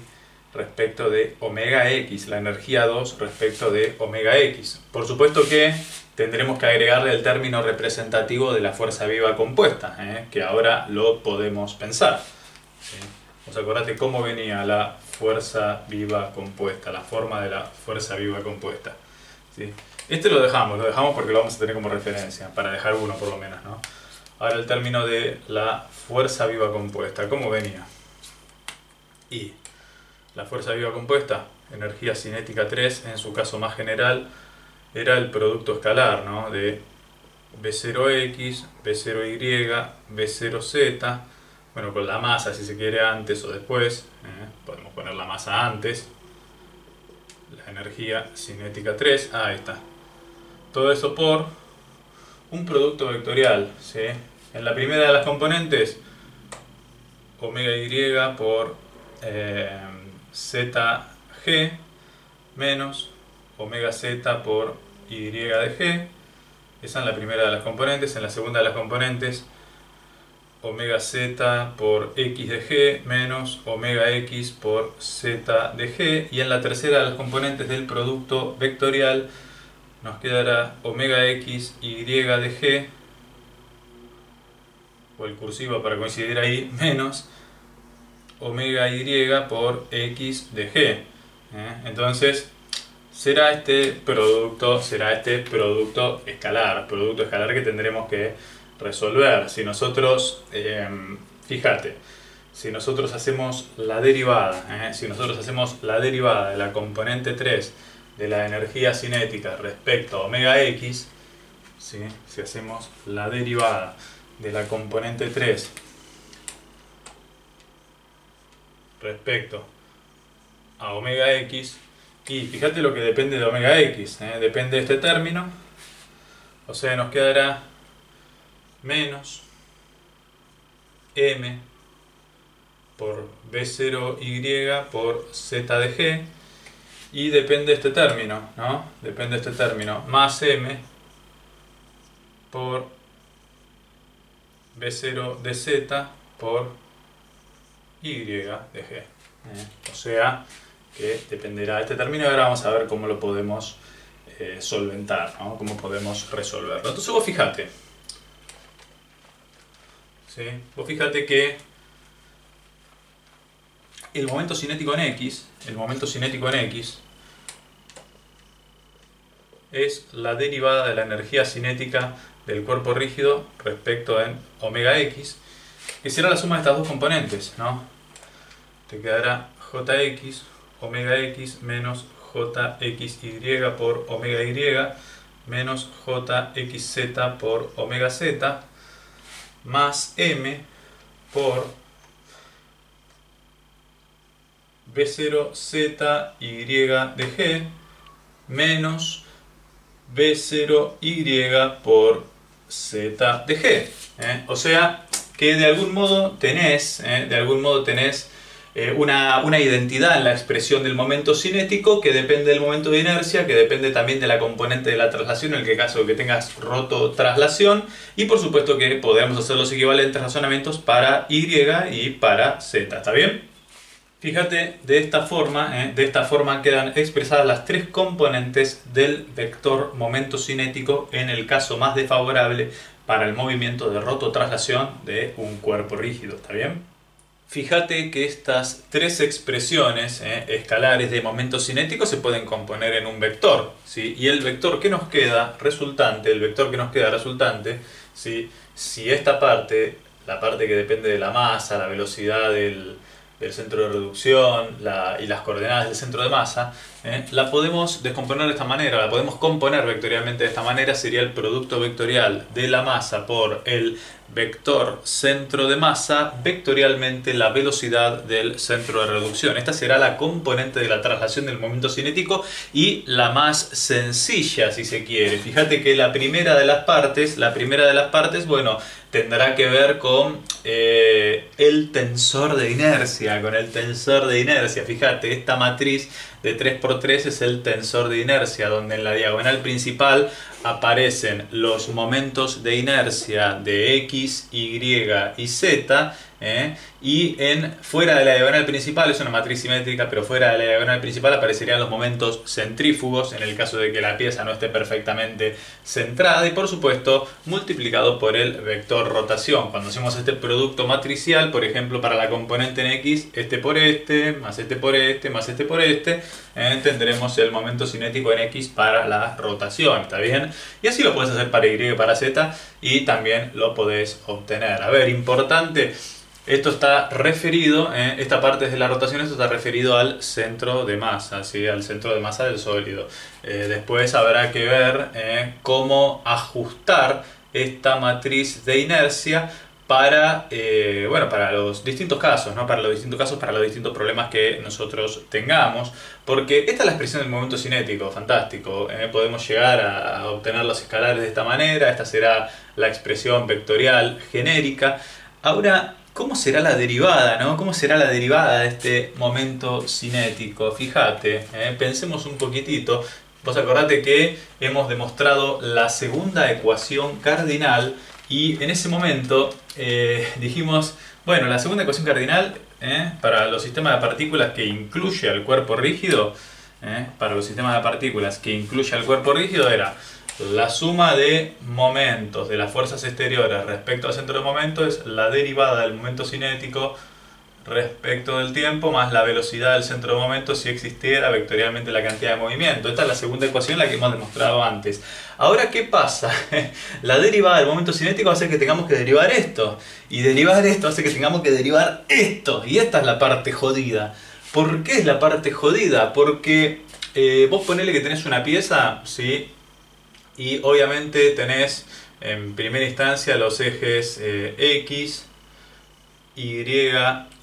respecto de omega x, la energía 2 respecto de omega x. Por supuesto que tendremos que agregarle el término representativo de la fuerza viva compuesta, que ahora lo podemos pensar. ¿Sí? Pues acordate cómo venía la fuerza viva compuesta, la forma de la fuerza viva compuesta. ¿Sí? Este lo dejamos porque lo vamos a tener como referencia, para dejar uno por lo menos, ¿no? Ahora el término de la fuerza viva compuesta, ¿cómo venía? Y la fuerza viva compuesta, energía cinética 3, en su caso más general, era el producto escalar, ¿no?, de B0x, B0y, B0z, bueno, con la masa si se quiere antes o después, podemos poner la masa antes, la energía cinética 3, ahí está. Todo eso por un producto vectorial, ¿sí? En la primera de las componentes, omega y por zg menos omega z por y de g. Esa es la primera de las componentes. En la segunda de las componentes, omega z por x de g menos omega x por z de g. Y en la tercera de las componentes del producto vectorial nos quedará omega x y de g, o el cursivo para coincidir ahí, menos omega y por x de g. Entonces será este producto escalar que tendremos que resolver. Si nosotros, fíjate, si nosotros hacemos la derivada, de la componente 3 de la energía cinética respecto a omega x, ¿sí?, si hacemos la derivada de la componente 3 respecto a omega x, y fíjate lo que depende de omega x, depende de este término, o sea, nos quedará menos m por b0y por z de g, y depende de este término, ¿no? Depende de este término, más m por b0 de z por y de g. O sea, que dependerá de este término. Y ahora vamos a ver cómo lo podemos solventar, ¿no?, cómo podemos resolverlo. Entonces vos fíjate, ¿sí?, vos fíjate que el momento cinético en x, es la derivada de la energía cinética del cuerpo rígido respecto en omega x, que será la suma de estas dos componentes, ¿no? Te quedará jx, omega x menos jxy por omega y menos jxz por omega z, más m por b0z y de g menos b0y por z de g. O sea que de algún modo tenés, una identidad en la expresión del momento cinético que depende del momento de inercia, que depende también de la componente de la traslación, en el caso de que tengas roto traslación, y por supuesto que podemos hacer los equivalentes razonamientos para y para z. ¿Está bien? Fíjate, de esta forma quedan expresadas las tres componentes del vector momento cinético en el caso más desfavorable para el movimiento de rototraslación de un cuerpo rígido. ¿Está bien? Fíjate que estas tres expresiones escalares de momento cinético se pueden componer en un vector, ¿sí? Y el vector que nos queda resultante, ¿sí?, si esta parte, la parte que depende de la masa, la velocidad del centro de reducción y las coordenadas del centro de masa, la podemos descomponer de esta manera, la podemos componer vectorialmente de esta manera. Sería el producto vectorial de la masa por el vector centro de masa vectorialmente la velocidad del centro de reducción. Esta será la componente de la traslación del momento cinético y la más sencilla, si se quiere. Fíjate que la primera de las partes, bueno, tendrá que ver con el tensor de inercia, Fíjate, esta matriz de 3×3 es el tensor de inercia, donde en la diagonal principal aparecen los momentos de inercia de x, y y z, y fuera de la diagonal principal, es una matriz simétrica, pero fuera de la diagonal principal aparecerían los momentos centrífugos en el caso de que la pieza no esté perfectamente centrada, y por supuesto multiplicado por el vector rotación. Cuando hacemos este producto matricial, por ejemplo para la componente en X, este por este, más este por este, más este por este, tendremos el momento cinético en X para la rotación, ¿está bien? Y así lo puedes hacer para Y y para Z, y también lo podés obtener. A ver, importante, esto está referido, esta parte de la rotación, esto está referido al centro de masa, ¿sí? Al centro de masa del sólido. Después habrá que ver cómo ajustar esta matriz de inercia para, bueno, para los distintos casos, ¿no? Para los distintos problemas que nosotros tengamos, porque esta es la expresión del momento cinético, fantástico. Podemos llegar a obtener los escalares de esta manera, esta será la expresión vectorial genérica. Ahora, ¿cómo será la derivada, no? ¿Cómo será la derivada de este momento cinético? Fíjate, pensemos un poquitito. Vos acordate que hemos demostrado la segunda ecuación cardinal, y en ese momento dijimos, bueno, la segunda ecuación cardinal para los sistemas de partículas que incluye al cuerpo rígido, para los sistemas de partículas que incluye al cuerpo rígido era la suma de momentos de las fuerzas exteriores respecto al centro de momento es la derivada del momento cinético respecto del tiempo más la velocidad del centro de momento si existiera vectorialmente la cantidad de movimiento. Esta es la segunda ecuación, la que hemos demostrado antes. Ahora, ¿qué pasa? La derivada del momento cinético hace que tengamos que derivar esto, y derivar esto hace que tengamos que derivar esto, y esta es la parte jodida. ¿Por qué es la parte jodida? Porque vos ponele que tenés una pieza, ¿sí? Y obviamente tenés en primera instancia los ejes X, Y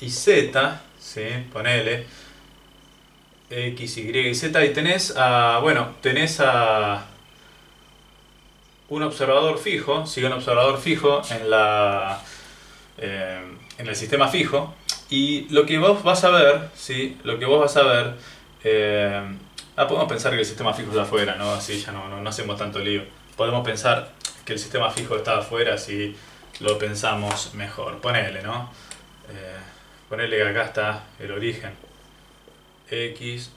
y Z, ¿sí? Ponele X, Y y Z, y tenés a un observador fijo, ¿sí? Un observador fijo en el sistema fijo, y lo que vos vas a ver, ¿sí? Lo que vos vas a ver, podemos pensar que el sistema fijo está afuera, ¿no? Así ya no hacemos tanto lío. Podemos pensar que el sistema fijo está afuera si lo pensamos mejor. Ponele, ¿no? Ponele que acá está el origen. X,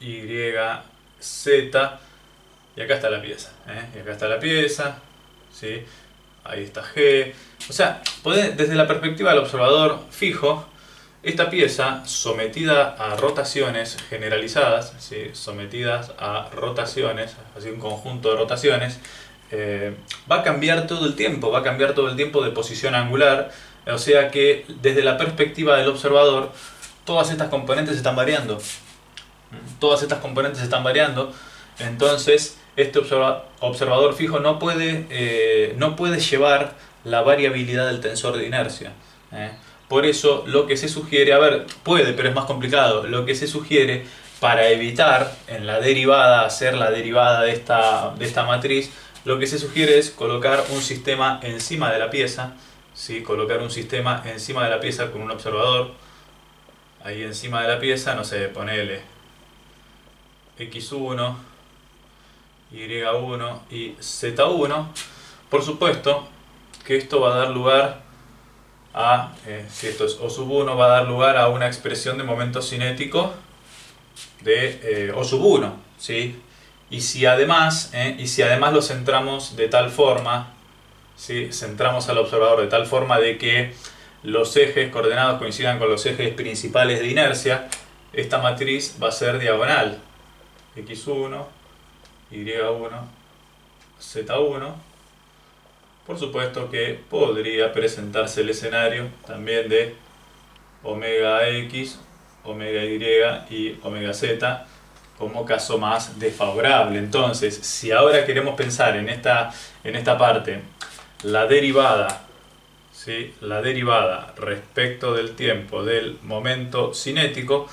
Y, Z, y acá está la pieza. Y acá está la pieza, ¿sí? Ahí está G. O sea, desde la perspectiva del observador fijo, esta pieza sometida a rotaciones generalizadas, ¿sí? Sometidas a rotaciones, así un conjunto de rotaciones, va a cambiar todo el tiempo, de posición angular. O sea que desde la perspectiva del observador, todas estas componentes están variando. Entonces, este observador fijo no puede llevar la variabilidad del tensor de inercia. Por eso lo que se sugiere, puede, pero es más complicado. Lo que se sugiere para evitar en la derivada, hacer la derivada de esta matriz, lo que se sugiere es colocar un sistema encima de la pieza, ¿sí? Colocar un sistema encima de la pieza con un observador. Ahí encima de la pieza, no sé, ponele X1, Y1 y Z1. Por supuesto que esto va a dar lugar a, si esto es O1, va a dar lugar a una expresión de momento cinético de O1, ¿sí? Y si además lo centramos de tal forma, ¿sí? Centramos al observador de tal forma de que los ejes coordenados coincidan con los ejes principales de inercia, esta matriz va a ser diagonal. X1, Y1, Z1. Por supuesto que podría presentarse el escenario también de omega X, omega Y y omega Z como caso más desfavorable. Entonces, si ahora queremos pensar en esta parte, la derivada, ¿sí? La derivada respecto del tiempo del momento cinético,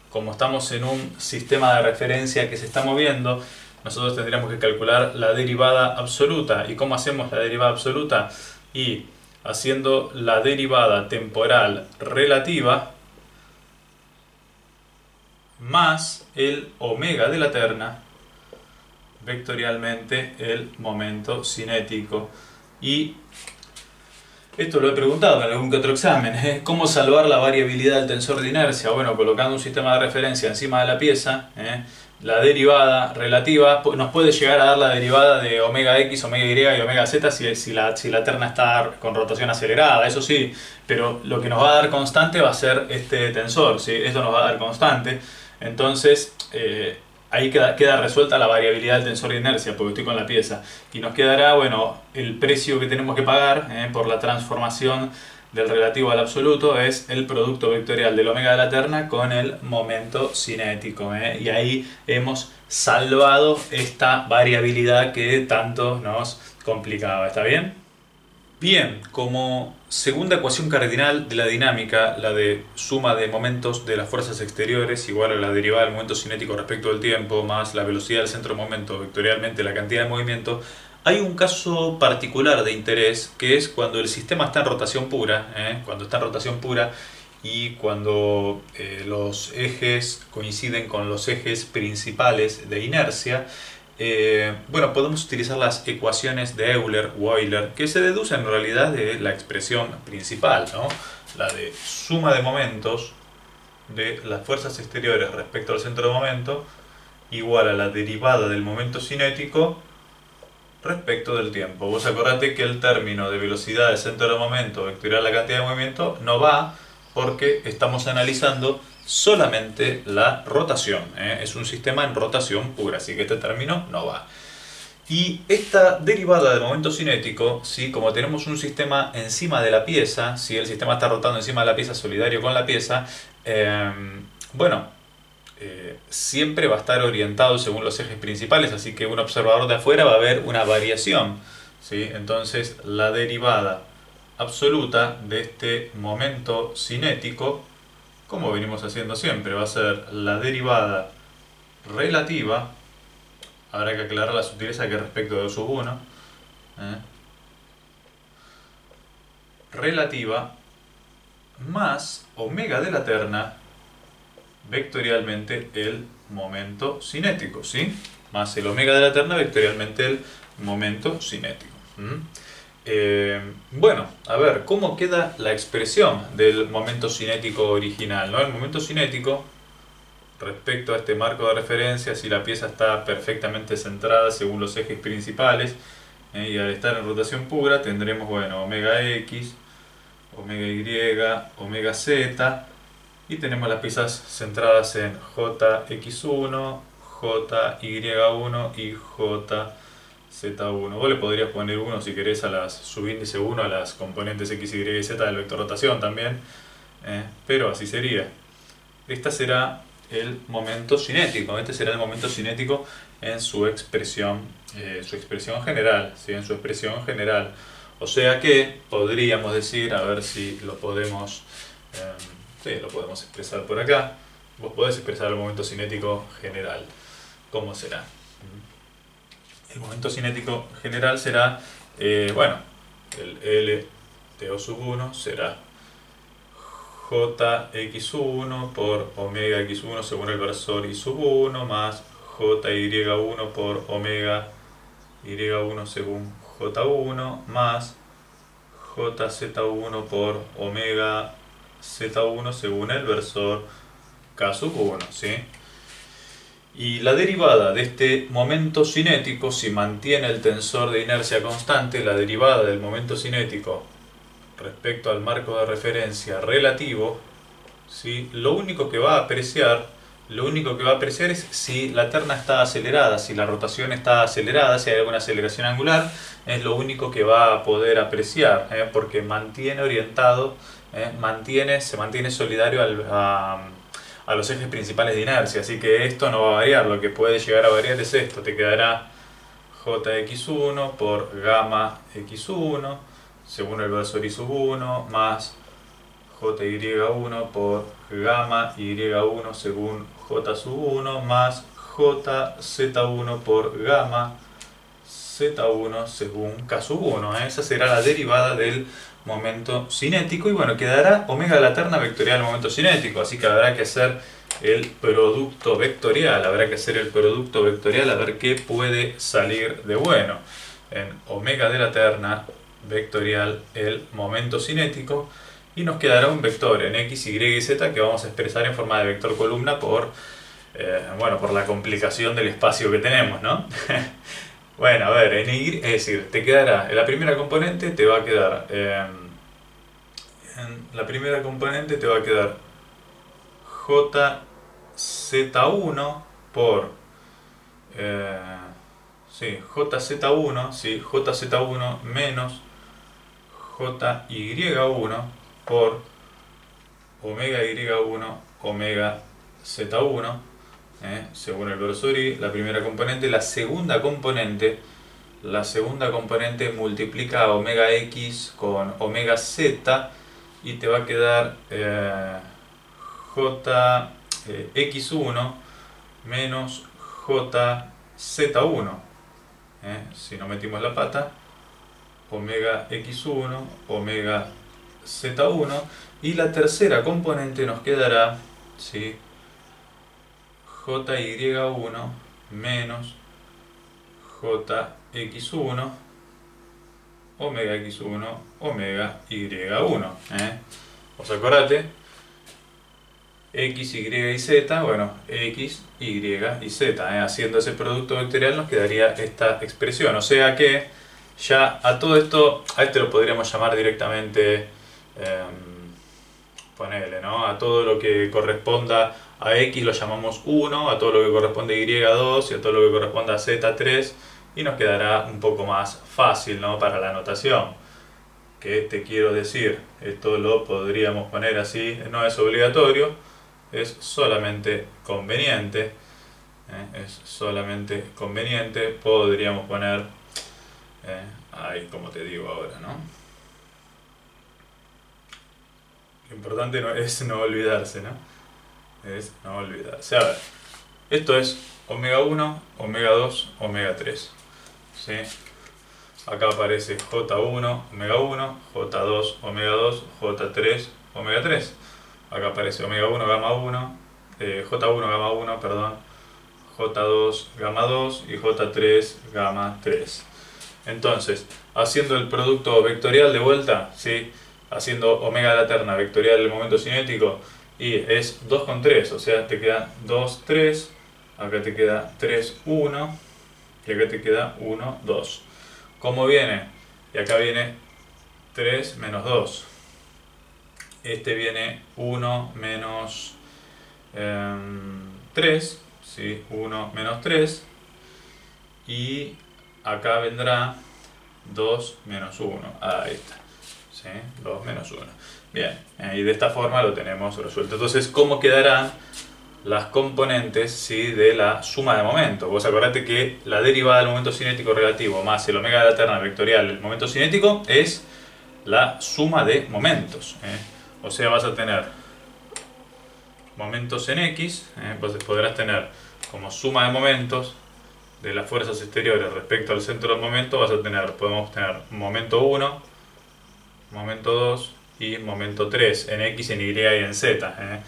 como estamos en un sistema de referencia que se está moviendo, nosotros tendríamos que calcular la derivada absoluta. ¿Y cómo hacemos la derivada absoluta? Y haciendo la derivada temporal relativa más el omega de la terna, vectorialmente el momento cinético. Y Esto lo he preguntado en algún que otro examen. ¿Cómo salvar la variabilidad del tensor de inercia? Bueno, colocando un sistema de referencia encima de la pieza, la derivada relativa nos puede llegar a dar la derivada de omega x, omega y y omega z si la terna está con rotación acelerada, eso sí, pero lo que nos va a dar constante va a ser este tensor, ¿sí? Esto nos va a dar constante. Entonces, ahí queda resuelta la variabilidad del tensor de inercia, porque estoy con la pieza. Y nos quedará, bueno, el precio que tenemos que pagar por la transformación del relativo al absoluto es el producto vectorial del omega de la terna con el momento cinético. Y ahí hemos salvado esta variabilidad que tanto nos complicaba. ¿Está bien? Bien, como segunda ecuación cardinal de la dinámica, la de suma de momentos de las fuerzas exteriores igual a la derivada del momento cinético respecto del tiempo más la velocidad del centro de momento vectorialmente la cantidad de movimiento, hay un caso particular de interés que es cuando el sistema está en rotación pura, cuando está en rotación pura y cuando los ejes coinciden con los ejes principales de inercia. Bueno, podemos utilizar las ecuaciones de Euler-Euler que se deducen en realidad de la expresión principal, ¿no? La de suma de momentos de las fuerzas exteriores respecto al centro de momento igual a la derivada del momento cinético respecto del tiempo. Vos acordate que el término de velocidad del centro de momento vectorial a la cantidad de movimiento no va porque estamos analizando solamente la rotación. Es un sistema en rotación pura, así que este término no va. Y esta derivada del momento cinético, ¿sí? Como tenemos un sistema encima de la pieza, si el sistema está rotando encima de la pieza, solidario con la pieza, siempre va a estar orientado según los ejes principales, así que un observador de afuera va a ver una variación, ¿sí? Entonces la derivada absoluta de este momento cinético, como venimos haciendo siempre, va a ser la derivada relativa, habrá que aclarar la sutileza que respecto de 2 sub 1, relativa más omega de la terna vectorialmente el momento cinético, ¿sí? Más el omega de la terna vectorialmente el momento cinético. Bueno, a ver, ¿cómo queda la expresión del momento cinético original, ¿no? El momento cinético, respecto a este marco de referencia, si la pieza está perfectamente centrada según los ejes principales, y al estar en rotación pura tendremos, bueno, omega x, omega y, omega z, y tenemos las piezas centradas en jx1, jy1 y jz1. Vos le podrías poner 1 si querés a las subíndice 1 a las componentes x, y y z del vector rotación también, pero así sería. Esta será el momento cinético, este será el momento cinético en su expresión general, ¿sí? En su expresión general. O sea que podríamos decir, a ver si lo podemos, sí, lo podemos expresar por acá. Vos podés expresar el momento cinético general. ¿Cómo será? El momento cinético general será, bueno, el L de O sub 1 será jx1 por omega x1 según el versor y sub 1 más jy1 por omega y1 según j1 más jz1 por omega z1 según el versor k sub 1, ¿sí? Y la derivada de este momento cinético, si mantiene el tensor de inercia constante, la derivada del momento cinético respecto al marco de referencia relativo, ¿sí? Lo único que va a apreciar es si la terna está acelerada, si la rotación está acelerada, si hay alguna aceleración angular, es lo único que va a poder apreciar, porque mantiene orientado, se mantiene solidario a los ejes principales de inercia, así que esto no va a variar. Lo que puede llegar a variar es esto, te quedará jx1 por gamma x1 según el versor y sub 1 más jy1 por gamma y1 según j sub 1 más jz1 por gamma z1 según k sub 1. Esa será la derivada del momento cinético y bueno, quedará omega de la terna vectorial del momento cinético, así que habrá que hacer el producto vectorial, a ver qué puede salir de bueno. En omega de la terna vectorial el momento cinético y nos quedará un vector en x, y y z que vamos a expresar en forma de vector columna por, bueno, por la complicación del espacio que tenemos, ¿no? Bueno, a ver, en y, es decir, te quedará, en la primera componente te va a quedar, jz1 por, sí, jz1, sí, jz1 menos jy1 por omega y1 omega z1, según el grosor y la primera componente. La segunda componente multiplica a omega x con omega z y te va a quedar jx1 menos jz1, si no metimos la pata, omega x1 omega z1, y la tercera componente nos quedará, ¿sí?, jy1 menos jx1 omega x1 omega y1. ¿Os acordate? X, Y y Z, bueno, X, Y y Z. Haciendo ese producto vectorial nos quedaría esta expresión. O sea que ya a todo esto, a este lo podríamos llamar directamente, ponele, ¿no? A todo lo que corresponda a X lo llamamos 1, a todo lo que corresponde a Y2 y a todo lo que corresponda a Z3, y nos quedará un poco más fácil, ¿no?, para la notación. ¿Qué te quiero decir? Esto lo podríamos poner así, no es obligatorio, es solamente conveniente, podríamos poner, ahí como te digo ahora, ¿no? Lo importante es no olvidarse, ¿no? Es no olvidarse. A ver, esto es omega 1, omega 2, omega 3, ¿sí? Acá aparece J1, omega 1, J2, omega 2, J3, omega 3. Acá aparece omega 1, gamma 1, J1, gamma 1, perdón, J2, gamma 2 y J3, gamma 3. Entonces, haciendo el producto vectorial de vuelta, ¿sí?, haciendo omega a la terna vectorial del momento cinético, y es 2 con 3, o sea, te queda 2, 3, acá te queda 3, 1, y acá te queda 1, 2. ¿Cómo viene? Y acá viene 3 menos 2. Este viene 1 menos 3, ¿sí? 1 menos 3. Y acá vendrá 2 menos 1. Ahí está. ¿Sí? 2 menos 1. Bien, y de esta forma lo tenemos resuelto. Entonces, ¿cómo quedarán las componentes, ¿sí?, de la suma de momentos? Vos acordate que la derivada del momento cinético relativo más el omega de la terna vectorial del momento cinético es la suma de momentos. O sea, vas a tener momentos en X, pues podrás tener como suma de momentos de las fuerzas exteriores respecto al centro del momento, podemos tener momento 1, momento 2 y momento 3 en X, en Y y en Z.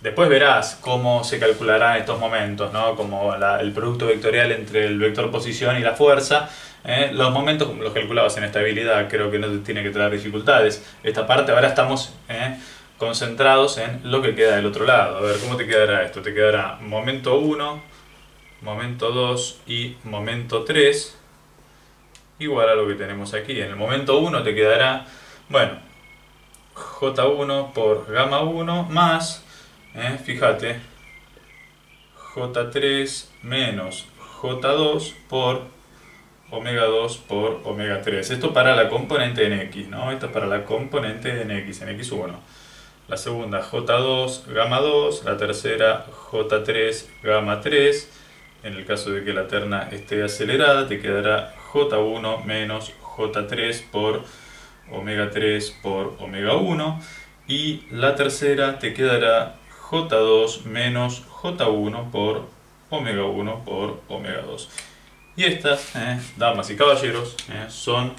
Después verás cómo se calcularán estos momentos, ¿no?, como el producto vectorial entre el vector posición y la fuerza. Los momentos los calculabas en estabilidad, creo que no te tiene que traer dificultades. Esta parte ahora estamos concentrados en lo que queda del otro lado. A ver, ¿cómo te quedará esto? Te quedará momento 1, momento 2 y momento 3, igual a lo que tenemos aquí. En el momento 1 te quedará, bueno, J1 por gamma 1 más, fíjate, J3 menos J2 por omega 2 por omega 3. Esto para la componente en X, ¿no? Esto es para la componente en X1. La segunda J2 gamma 2, la tercera J3 gamma 3. En el caso de que la terna esté acelerada, te quedará J1 menos J3 por omega 3 por omega 1. Y la tercera te quedará J2 menos J1 por omega 1 por omega 2. Y estas, damas y caballeros, son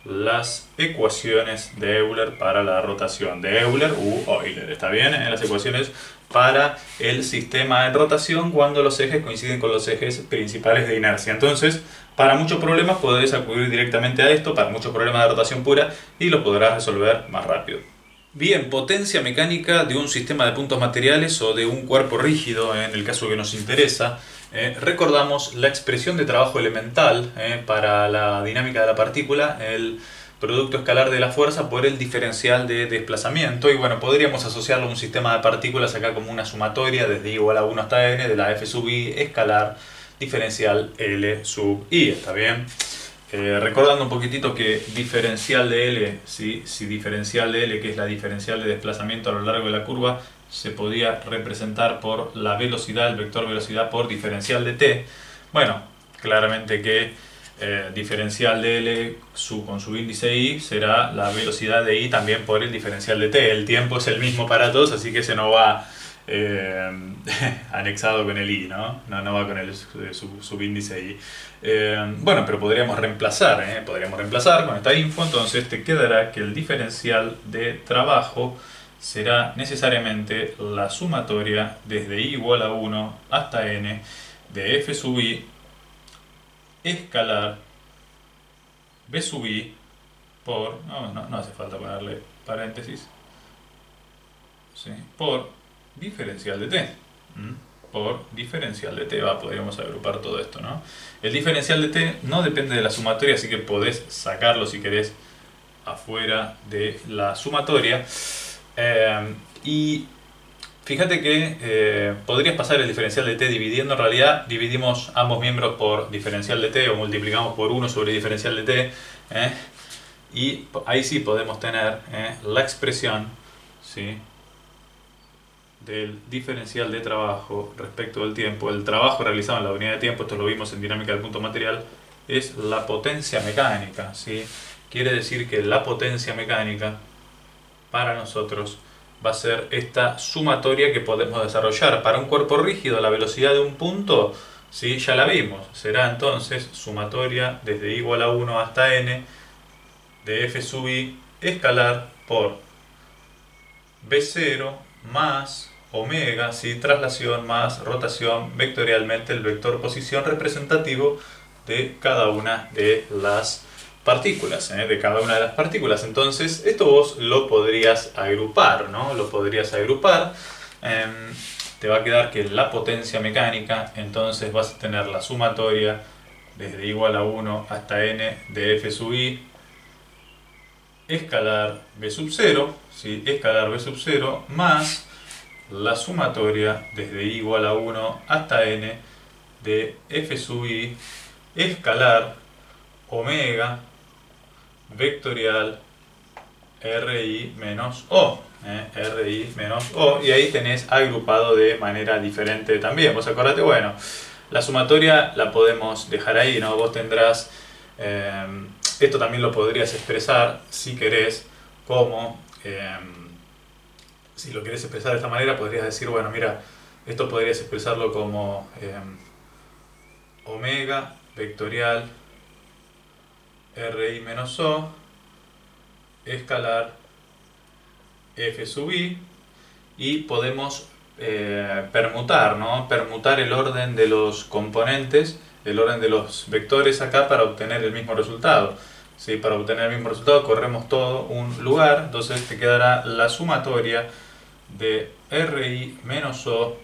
las ecuaciones de Euler para la rotación. De Euler u Euler, ¿está bien? Las ecuaciones para el sistema de rotación cuando los ejes coinciden con los ejes principales de inercia. Entonces, para muchos problemas podés acudir directamente a esto, para muchos problemas de rotación pura, y lo podrás resolver más rápido. Bien, potencia mecánica de un sistema de puntos materiales o de un cuerpo rígido, en el caso que nos interesa. Recordamos la expresión de trabajo elemental para la dinámica de la partícula, el producto escalar de la fuerza por el diferencial de desplazamiento. Y bueno, podríamos asociarlo a un sistema de partículas acá como una sumatoria desde i igual a 1 hasta n de la f sub i escalar diferencial L sub I, ¿está bien? Recordando un poquitito que diferencial de L, ¿sí? Si diferencial de L, que es la diferencial de desplazamiento a lo largo de la curva, se podía representar por la velocidad, el vector velocidad por diferencial de t. Bueno, claramente que diferencial de L con su índice I será la velocidad de I también por el diferencial de t. El tiempo es el mismo para todos, así que se no va anexado con el I, ¿no? No va con el subíndice I. Bueno, pero podríamos reemplazar con esta info. Entonces te quedará que el diferencial de trabajo será necesariamente la sumatoria desde i igual a 1 hasta n de f sub i escalar b sub i por... No hace falta ponerle paréntesis. ¿Sí? Por diferencial de t. Por diferencial de t, podríamos agrupar todo esto, ¿no? El diferencial de t no depende de la sumatoria, así que podés sacarlo si querés afuera de la sumatoria. Y fíjate que podrías pasar el diferencial de t dividiendo. En realidad dividimos ambos miembros por diferencial de t o multiplicamos por 1 sobre diferencial de t, y ahí sí podemos tener la expresión, ¿sí?, del diferencial de trabajo respecto del tiempo. El trabajo realizado en la unidad de tiempo, esto lo vimos en dinámica del punto material, es la potencia mecánica, ¿sí? Quiere decir que la potencia mecánica para nosotros va a ser esta sumatoria que podemos desarrollar. Para un cuerpo rígido, la velocidad de un punto, ¿sí?, ya la vimos. Será entonces sumatoria desde i igual a 1 hasta n de f sub i escalar por b0 más omega, ¿sí?, traslación más rotación vectorialmente el vector posición representativo de cada una de las partículas, Entonces, esto vos lo podrías agrupar, ¿no? Lo podrías agrupar. Te va a quedar que la potencia mecánica, entonces vas a tener la sumatoria desde igual a 1 hasta n de f sub i escalar b sub 0, ¿sí?, escalar b sub 0 más la sumatoria desde i igual a 1 hasta n de f sub i escalar omega vectorial RI menos O. RI menos O. Y ahí tenés agrupado de manera diferente también. Vos acordate, bueno, la sumatoria la podemos dejar ahí, ¿no? Vos tendrás... esto también lo podrías expresar, si querés, como... si lo querés expresar de esta manera, podrías decir, bueno, mira, esto podrías expresarlo como omega vectorial RI menos O escalar f sub i, y podemos permutar, ¿no? Permutar el orden de los componentes, el orden de los vectores acá para obtener el mismo resultado. ¿Sí? Para obtener el mismo resultado corremos todo un lugar, entonces te quedará la sumatoria de RI menos O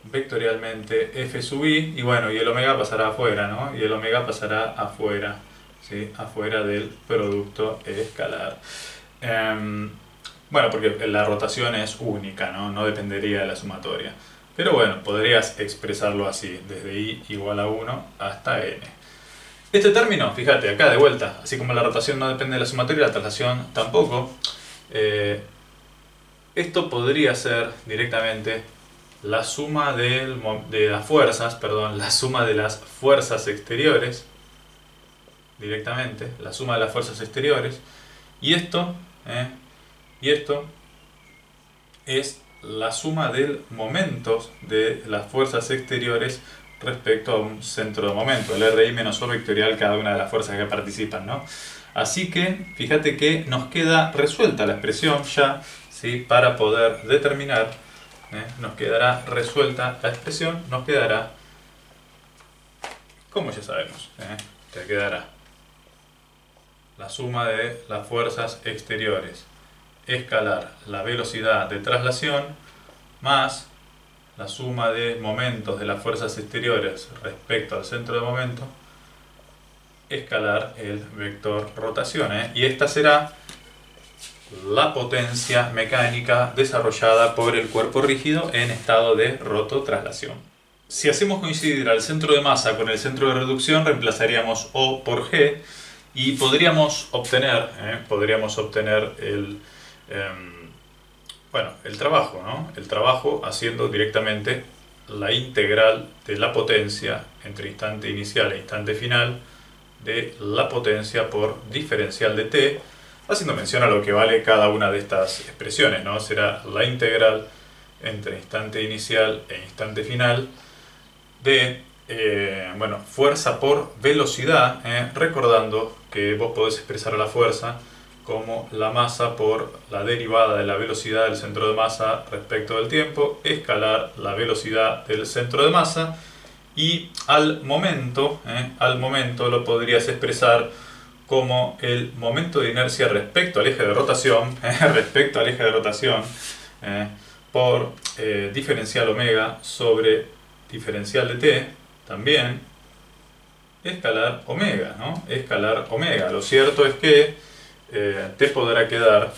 vectorialmente f sub i, y bueno, y el omega pasará afuera, ¿no? Y el omega pasará afuera, ¿sí?, afuera del producto escalar. Bueno, porque la rotación es única, ¿no? No dependería de la sumatoria. Pero bueno, podrías expresarlo así, desde i igual a 1 hasta n. Este término, fíjate, acá de vuelta, así como la rotación no depende de la sumatoria, la traslación tampoco, esto podría ser directamente la suma de las fuerzas, la suma de las fuerzas exteriores, directamente, la suma de las fuerzas exteriores, y esto es la suma del momentos de las fuerzas exteriores respecto a un centro de momento, el RI menos O vectorial cada una de las fuerzas que participan, ¿no? Así que fíjate que nos queda resuelta la expresión ya, ¿sí? Para poder determinar, nos quedará resuelta la expresión, nos quedará, como ya sabemos, te quedará la suma de las fuerzas exteriores escalar la velocidad de traslación más la suma de momentos de las fuerzas exteriores respecto al centro de momento escalar el vector rotación, y esta será la potencia mecánica desarrollada por el cuerpo rígido en estado de rototraslación. Si hacemos coincidir al centro de masa con el centro de reducción, reemplazaríamos O por G y podríamos obtener el trabajo, ¿no? El trabajo haciendo directamente la integral de la potencia entre instante inicial e instante final de la potencia por diferencial de t, haciendo mención a lo que vale cada una de estas expresiones, ¿no? Será la integral entre instante inicial e instante final de fuerza por velocidad, recordando que vos podés expresar la fuerza como la masa por la derivada de la velocidad del centro de masa respecto del tiempo, escalar la velocidad del centro de masa, y al momento lo podrías expresar como el momento de inercia respecto al eje de rotación, por diferencial omega sobre diferencial de t, también escalar omega, ¿no? Escalar omega. Lo cierto es que te podrá quedar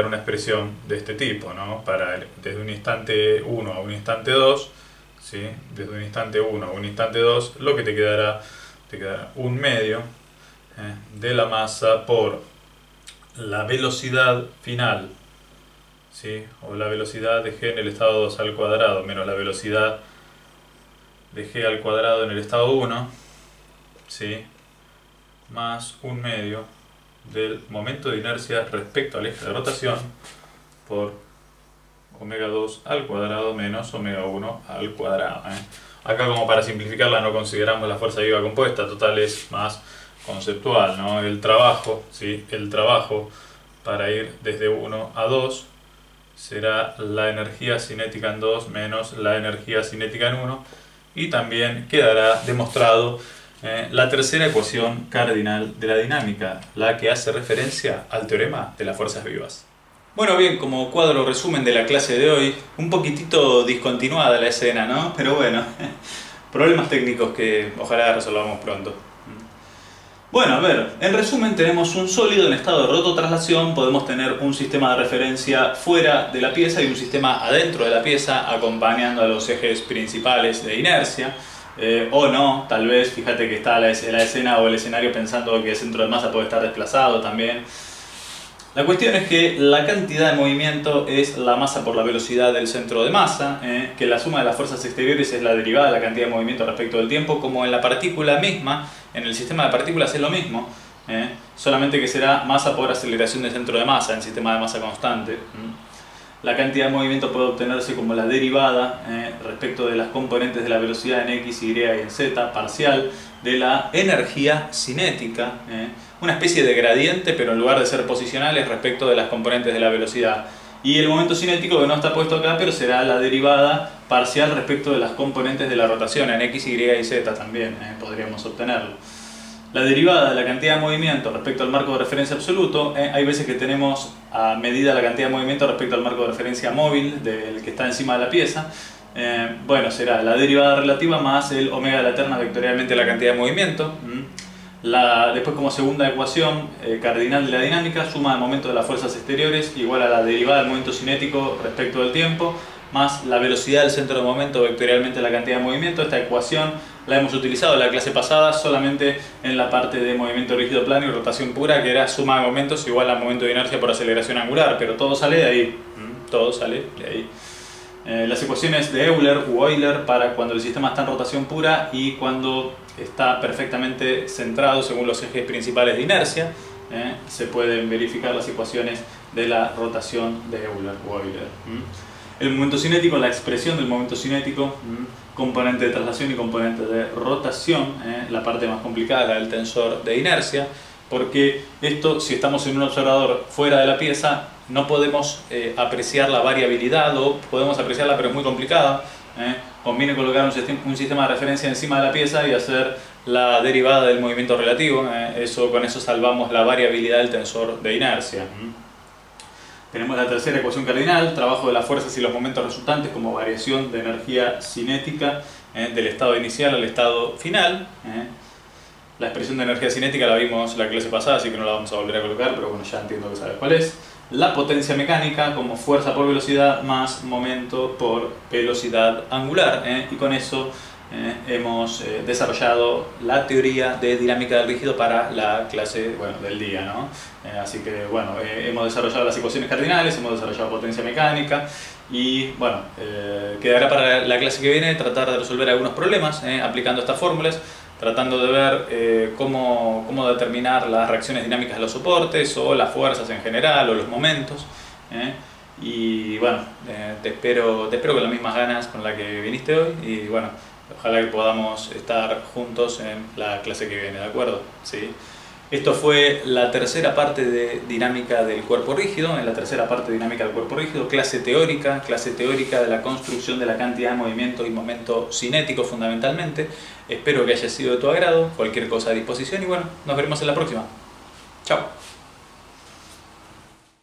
una expresión de este tipo, ¿no? Desde un instante 1 a un instante 2, ¿sí? Desde un instante 1 a un instante 2, lo que te quedará un medio de la masa por la velocidad final, ¿sí? O la velocidad de g en el estado 2 al cuadrado menos la velocidad de g al cuadrado en el estado 1, ¿sí? Más un medio del momento de inercia respecto al eje de rotación por omega 2 al cuadrado menos omega 1 al cuadrado. Acá, como para simplificarla, no consideramos la fuerza viva compuesta, total es más conceptual, ¿no? El trabajo, ¿sí? El trabajo para ir desde 1 a 2 será la energía cinética en 2 menos la energía cinética en 1, y también quedará demostrado la tercera ecuación cardinal de la dinámica, la que hace referencia al teorema de las fuerzas vivas. Bueno, bien, como cuadro resumen de la clase de hoy, un poquitito discontinuada la escena, ¿no? Pero bueno, problemas técnicos que ojalá resolvamos pronto. Bueno, a ver, en resumen tenemos un sólido en estado de rototraslación, podemos tener un sistema de referencia fuera de la pieza y un sistema adentro de la pieza acompañando a los ejes principales de inercia. O no, tal vez, fíjate que está la escena o el escenario pensando que el centro de masa puede estar desplazado también. La cuestión es que la cantidad de movimiento es la masa por la velocidad del centro de masa, que la suma de las fuerzas exteriores es la derivada de la cantidad de movimiento respecto del tiempo, como en la partícula misma, en el sistema de partículas es lo mismo, solamente que será masa por aceleración del centro de masa en sistema de masa constante. La cantidad de movimiento puede obtenerse como la derivada respecto de las componentes de la velocidad en x, y y en z, parcial, de la energía cinética, una especie de gradiente, pero en lugar de ser posicionales respecto de las componentes de la velocidad. Y el momento cinético, que no está puesto acá, pero será la derivada parcial respecto de las componentes de la rotación en x, y y z también, podríamos obtenerlo. La derivada de la cantidad de movimiento respecto al marco de referencia absoluto, hay veces que tenemos a medida la cantidad de movimiento respecto al marco de referencia móvil del que está encima de la pieza. Bueno, será la derivada relativa más el omega de la terna vectorialmente la cantidad de movimiento. Después, como segunda ecuación cardinal de la dinámica, suma de momento de las fuerzas exteriores igual a la derivada del momento cinético respecto del tiempo más la velocidad del centro de momento vectorialmente la cantidad de movimiento. Esta ecuación la hemos utilizado en la clase pasada solamente en la parte de movimiento rígido plano y rotación pura, que era suma de momentos igual a momento de inercia por aceleración angular, pero todo sale de ahí. Todo sale de ahí. Las ecuaciones de Euler u Euler para cuando el sistema está en rotación pura y cuando está perfectamente centrado según los ejes principales de inercia, se pueden verificar las ecuaciones de la rotación de Euler u Euler. El momento cinético, la expresión del momento cinético, componente de traslación y componente de rotación, la parte más complicada, la del tensor de inercia, porque esto, si estamos en un observador fuera de la pieza, no podemos apreciar la variabilidad, o podemos apreciarla pero es muy complicada. Conviene colocar un sistema de referencia encima de la pieza y hacer la derivada del movimiento relativo. Con eso salvamos la variabilidad del tensor de inercia. Tenemos la tercera ecuación cardinal, trabajo de las fuerzas y los momentos resultantes como variación de energía cinética del estado inicial al estado final. La expresión de energía cinética la vimos la clase pasada, así que no la vamos a volver a colocar, pero bueno, ya entiendo que sabes cuál es. La potencia mecánica como fuerza por velocidad más momento por velocidad angular. Y con eso hemos desarrollado la teoría de dinámica del rígido para la clase del día, ¿no? Así que bueno, hemos desarrollado las ecuaciones cardinales, hemos desarrollado potencia mecánica y bueno, quedará para la clase que viene tratar de resolver algunos problemas aplicando estas fórmulas, tratando de ver cómo determinar las reacciones dinámicas de los soportes o las fuerzas en general o los momentos. Y bueno, te espero con las mismas ganas con la que viniste hoy y bueno, ojalá que podamos estar juntos en la clase que viene, ¿de acuerdo? ¿Sí? Esto fue la tercera parte de dinámica del cuerpo rígido. En la tercera parte de dinámica del cuerpo rígido, clase teórica de la construcción de la cantidad de movimiento y momento cinético fundamentalmente. Espero que haya sido de tu agrado, cualquier cosa a disposición y bueno, nos veremos en la próxima. Chao.